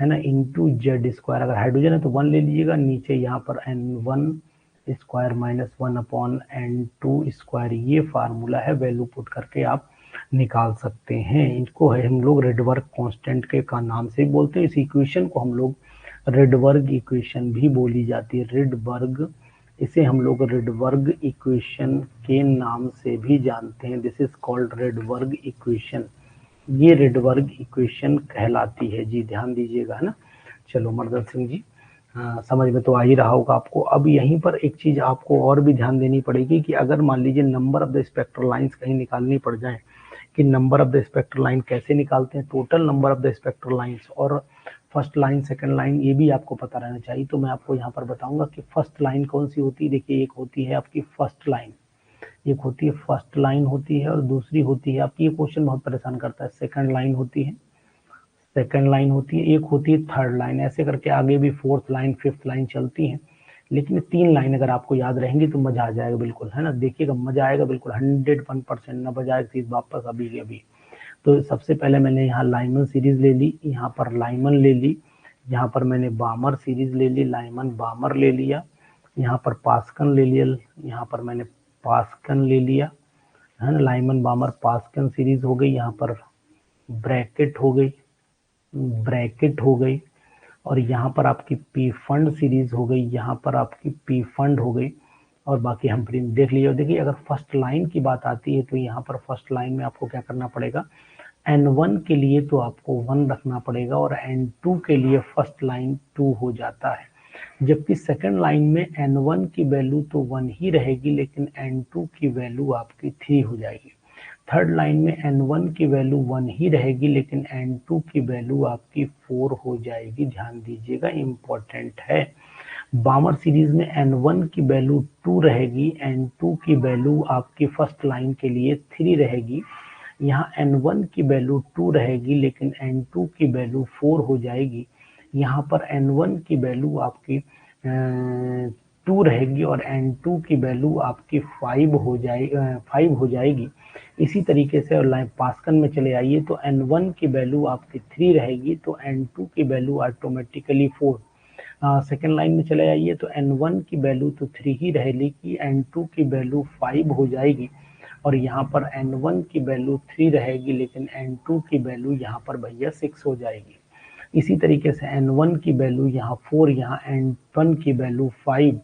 है ना, इंटू जेड स्क्वायर। अगर हाइड्रोजन है तो 1 ले लीजिएगा, नीचे यहाँ पर n1 square minus 1/n2 square. ये फार्मूला है, वैल्यू पुट करके आप निकाल सकते हैं। इनको है हम लोग रेडबर्ग कांस्टेंट के का नाम से बोलते हैं। इस इक्वेशन को हम लोग रेडबर्ग इक्वेशन भी बोली जाती है। रेडबर्ग, इसे हम लोग रेडबर्ग इक्वेशन के नाम से भी जानते हैं। This is called Rydberg equation. ये रेडबर्ग इक्वेशन कहलाती है जी, ध्यान दीजिएगा, है ना। चलो मर्दन सिंह जी, समझ में तो आ ही रहा होगा आपको। अब यहीं पर एक चीज आपको और भी ध्यान देनी पड़ेगी कि अगर मान लीजिए number of the spectral lines कहीं निकालनी पड़ जाए, कि number of the spectral line कैसे निकालते हैं, total number of the spectral lines और फर्स्ट लाइन, सेकंड लाइन, ये भी आपको पता रहना चाहिए। तो मैं आपको यहाँ पर बताऊंगा कि फर्स्ट लाइन कौन सी होती है। देखिए, एक होती है आपकी फर्स्ट लाइन, एक होती है फर्स्ट लाइन होती है, और दूसरी होती है आपकी, ये क्वेश्चन बहुत परेशान करता है, सेकंड लाइन होती है, सेकंड लाइन होती है, एक होती है थर्ड लाइन। ऐसे करके आगे भी फोर्थ लाइन, फिफ्थ लाइन चलती है। लेकिन 3 लाइन अगर आपको याद रहेंगी तो मजा आ जाएगा बिल्कुल, है ना। देखिएगा मजा आएगा बिल्कुल, 101%। न बजाए चीज वापस अभी के अभी। तो सबसे पहले मैंने यहाँ लाइमन सीरीज ले ली, यहाँ पर लाइमन ले ली, यहाँ पर मैंने बामर सीरीज ले ली, लाइमन बामर ले लिया, यहाँ पर पास्कन ले लिया, यहाँ पर मैंने पास्कन ले लिया, है ना। लाइमन बामर पास्कन सीरीज हो गई, यहाँ पर ब्रैकेट हो गई, ब्रैकेट हो गई, और यहाँ पर आपकी पी फंड सीरीज हो गई, यहाँ पर आपकी पी फंड हो गई, और बाकी हम प्रिंट देख लीजिए। देखिए, अगर फर्स्ट लाइन की बात आती है तो यहाँ पर फर्स्ट लाइन में आपको क्या करना पड़ेगा, n1 के लिए तो आपको 1 रखना पड़ेगा और n2 के लिए फर्स्ट लाइन 2 हो जाता है। जबकि सेकंड लाइन में n1 की वैल्यू तो 1 ही रहेगी, लेकिन n2 की वैल्यू आपकी 3 हो जाएगी। थर्ड लाइन में n1 की वैल्यू 1 ही रहेगी, लेकिन n2 की वैल्यू आपकी 4 हो जाएगी। ध्यान दीजिएगा, इंपॉर्टेंट है। बामर सीरीज में n1 की वैल्यू 2 रहेगी, n2 की वैल्यू आपकी फर्स्ट लाइन के लिए 3 रहेगी। यहाँ n1 की वैल्यू 2 रहेगी, लेकिन n2 की वैल्यू 4 हो जाएगी। यहाँ पर n1 की वैल्यू आपकी 2 रहेगी और n2 की वैल्यू आपकी 5 हो जाएगी। इसी तरीके से और लाइन पास्कल में चले आइए तो n1 की वैल्यू आपकी 3 रहेगी तो n2 की वैल्यू ऑटोमेटिकली 4। सेकेंड लाइन में चले आइए तो n1 की वैल्यू तो 3 ही रहेगी, n2 की वैल्यू 5 हो जाएगी और यहाँ पर n1 की वैल्यू 3 रहेगी लेकिन n2 की वैल्यू यहाँ पर भैया 6 हो जाएगी। इसी तरीके से n1 की वैल्यू यहाँ 4, यहाँ n1 की वैल्यू 5,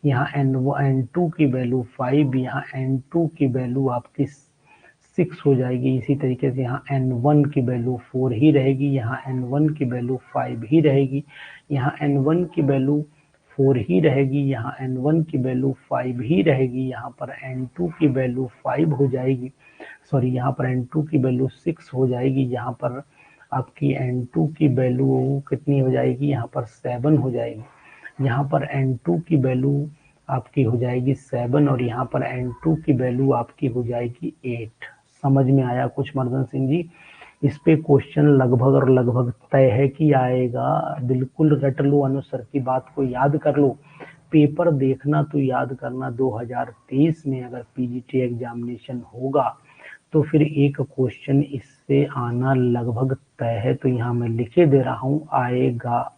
यहाँ n2 की वैल्यू 5, यहाँ n2 की वैल्यू आपकी 6 हो जाएगी। इसी तरीके से यहाँ n1 की वैल्यू 4 ही रहेगी, यहाँ n1 की वैल्यू 5 ही रहेगी, यहाँ n1 की वैल्यू 4 ही रहेगी, यहाँ n1 की वैल्यू 5 ही रहेगी, यहाँ पर n2 की वैल्यू 5 हो जाएगी, सॉरी यहाँ पर n2 की वैल्यू 6 हो जाएगी, यहाँ पर आपकी n2 की वैल्यू कितनी हो जाएगी, यहाँ पर 7 हो जाएगी, यहाँ पर n2 की वैल्यू आपकी हो जाएगी 7 और यहाँ पर n2 की वैल्यू आपकी हो जाएगी 8। समझ में आया कुछ मर्दन सिंह जी? इस पे क्वेश्चन लगभग और लगभग तय है कि आएगा। बिल्कुल रट लो, अनुसार की बात को याद कर लो। पेपर देखना तो याद करना 2023 में अगर पीजीटी एग्जामिनेशन होगा तो फिर एक क्वेश्चन इससे आना लगभग तय है। तो यहाँ मैं लिखे दे रहा हूँ, आएगा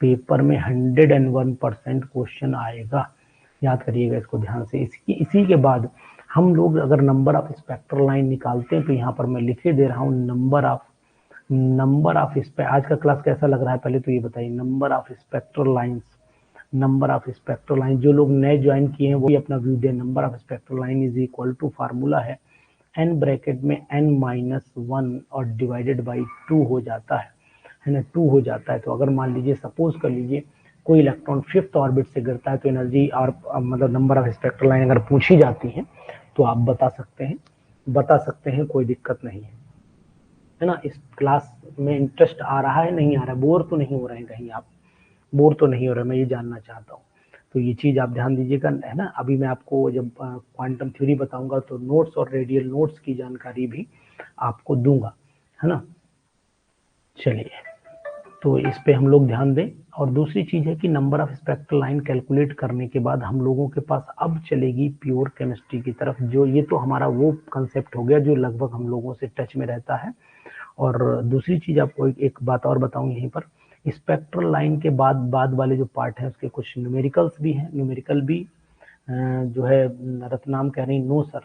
पेपर में 101% क्वेश्चन आएगा। याद करिएगा इसको ध्यान से। इसी के बाद हम लोग अगर नंबर ऑफ स्पेक्ट्रल लाइन निकालते हैं तो यहाँ पर मैं लिखे दे रहा हूँ नंबर ऑफ आज का क्लास कैसा लग रहा है पहले तो ये बताइए। नंबर ऑफ स्पेक्ट्रल लाइन जो लोग नए ज्वाइन किए हैं वो भी अपना व्यू दे। Number of spectral line is equal to formula है n ब्रैकेट में n-1 और डिवाइडेड बाई 2 हो जाता है ना, 2 हो जाता है। तो अगर मान लीजिए सपोज कर लीजिए कोई इलेक्ट्रॉन 5th ऑर्बिट से गिरता है तो एनर्जी और मतलब नंबर ऑफ स्पेक्ट्रल लाइन अगर पूछी जाती है तो आप बता सकते हैं, कोई दिक्कत नहीं है ना। इस क्लास में इंटरेस्ट आ रहा है, नहीं आ रहा है, बोर तो नहीं हो रहे हैं कहीं आप? बोर तो नहीं हो रहे, मैं ये जानना चाहता हूँ। तो ये चीज आप ध्यान दीजिएगा, है ना। अभी मैं आपको जब क्वांटम थ्योरी बताऊंगा तो नोट्स और रेडियल नोट्स की जानकारी भी आपको दूंगा, है ना। चलिए, तो इस पे हम लोग ध्यान दें। और दूसरी चीज है कि number of spectral line calculate करने के बाद हम लोगों के पास अब चलेगी प्योर केमिस्ट्री की तरफ। जो ये तो हमारा वो कंसेप्ट हो गया जो लगभग हम लोगों से टच में रहता है। और दूसरी चीज आपको एक बात और बताऊं यहीं पर, स्पेक्ट्रल लाइन के बाद वाले जो पार्ट है उसके कुछ न्यूमेरिकल्स भी हैं। न्यूमेरिकल भी जो है रत्नाम कह रही नो सर,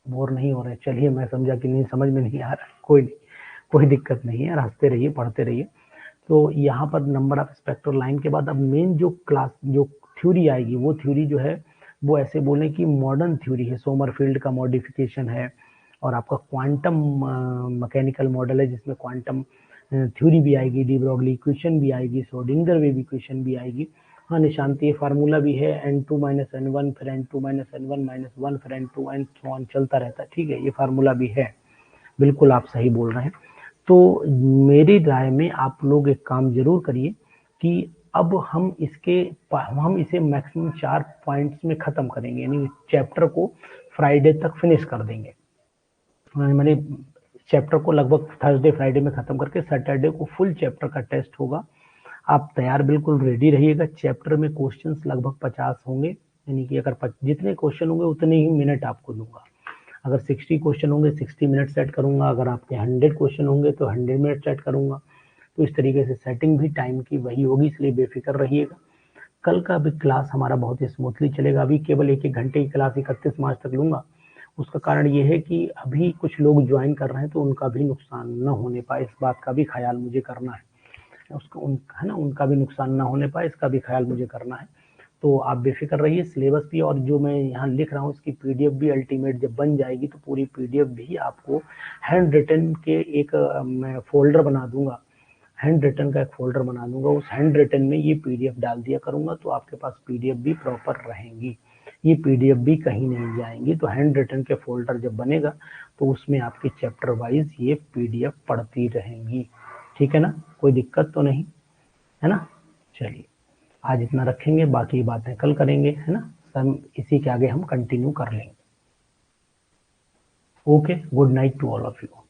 बोर नहीं हो रहे। चलिए, मैं समझा कि नहीं, समझ में नहीं आ रहा है, कोई दिक्कत नहीं है, हंसते रहिए, पढ़ते रहिए। तो यहाँ पर नंबर ऑफ स्पेक्ट्रल लाइन के बाद अब मेन जो थ्योरी आएगी वो थ्योरी जो है वो ऐसे बोले कि मॉडर्न थ्योरी है। सोमरफील्ड का मॉडिफिकेशन है और आपका क्वांटम मैकेनिकल मॉडल है जिसमें क्वांटम थ्योरी भी आएगी, डी ब्रॉगली इक्वेशन भी आएगी, श्रोडिंगर वेव इक्वेशन भी आएगी। हाँ, निशांतीय फार्मूला भी है, n2 - n1 फिर n2 - n1 - 1 फिर n2 एंड सो ऑन चलता रहता है। ठीक है, ये फार्मूला भी है, बिल्कुल आप सही बोल रहे हैं। तो मेरी राय में आप लोग एक काम जरूर करिए कि अब हम इसे मैक्सिमम 4 पॉइंट्स में खत्म करेंगे, यानी चैप्टर को फ्राइडे तक फिनिश कर देंगे। मैंने चैप्टर को लगभग थर्सडे फ्राइडे में खत्म करके सैटरडे को फुल चैप्टर का टेस्ट होगा। आप तैयार बिल्कुल रेडी रहिएगा। चैप्टर में क्वेश्चंस लगभग 50 होंगे, यानी कि अगर जितने क्वेश्चन होंगे उतने ही मिनट आपको दूंगा। अगर 60 क्वेश्चन होंगे 60 मिनट सेट करूंगा, अगर आपके 100 क्वेश्चन होंगे तो 100 मिनट सेट करूंगा। तो इस तरीके से सेटिंग भी टाइम की वही होगी, इसलिए बेफिक्र रहिएगा। कल का भी क्लास हमारा बहुत ही स्मूथली चलेगा। अभी केवल 1-1 घंटे की क्लास 31 मार्च तक लूंगा। उसका कारण ये है कि अभी कुछ लोग ज्वाइन कर रहे हैं तो उनका भी नुकसान न होने पाए, इस बात का भी ख्याल मुझे करना है। है ना, उनका भी नुकसान ना होने पाए, इसका भी ख्याल मुझे करना है। तो आप बेफिक्र रहिए। सिलेबस भी और जो मैं यहाँ लिख रहा हूँ इसकी पीडीएफ भी अल्टीमेट जब बन जाएगी तो पूरी पीडीएफ भी आपको हैंड रिटन के एक मैं फोल्डर बना दूंगा, हैंड रिटन का एक फोल्डर बना दूंगा। उस हैंड रिटन में ये पीडीएफ डाल दिया करूंगा तो आपके पास पीडीएफ भी प्रॉपर रहेंगी, ये पीडीएफ भी कहीं नहीं जाएंगी। तो हैंड रिटन के फोल्डर जब बनेगा तो उसमें आपकी चैप्टर वाइज ये पीडीएफ पढ़ती रहेंगी। ठीक है ना, कोई दिक्कत तो नहीं है ना। चलिए, आज इतना रखेंगे, बाकी बातें कल करेंगे, है ना। सब इसी के आगे हम कंटिन्यू कर लेंगे। Okay, good night to all of you.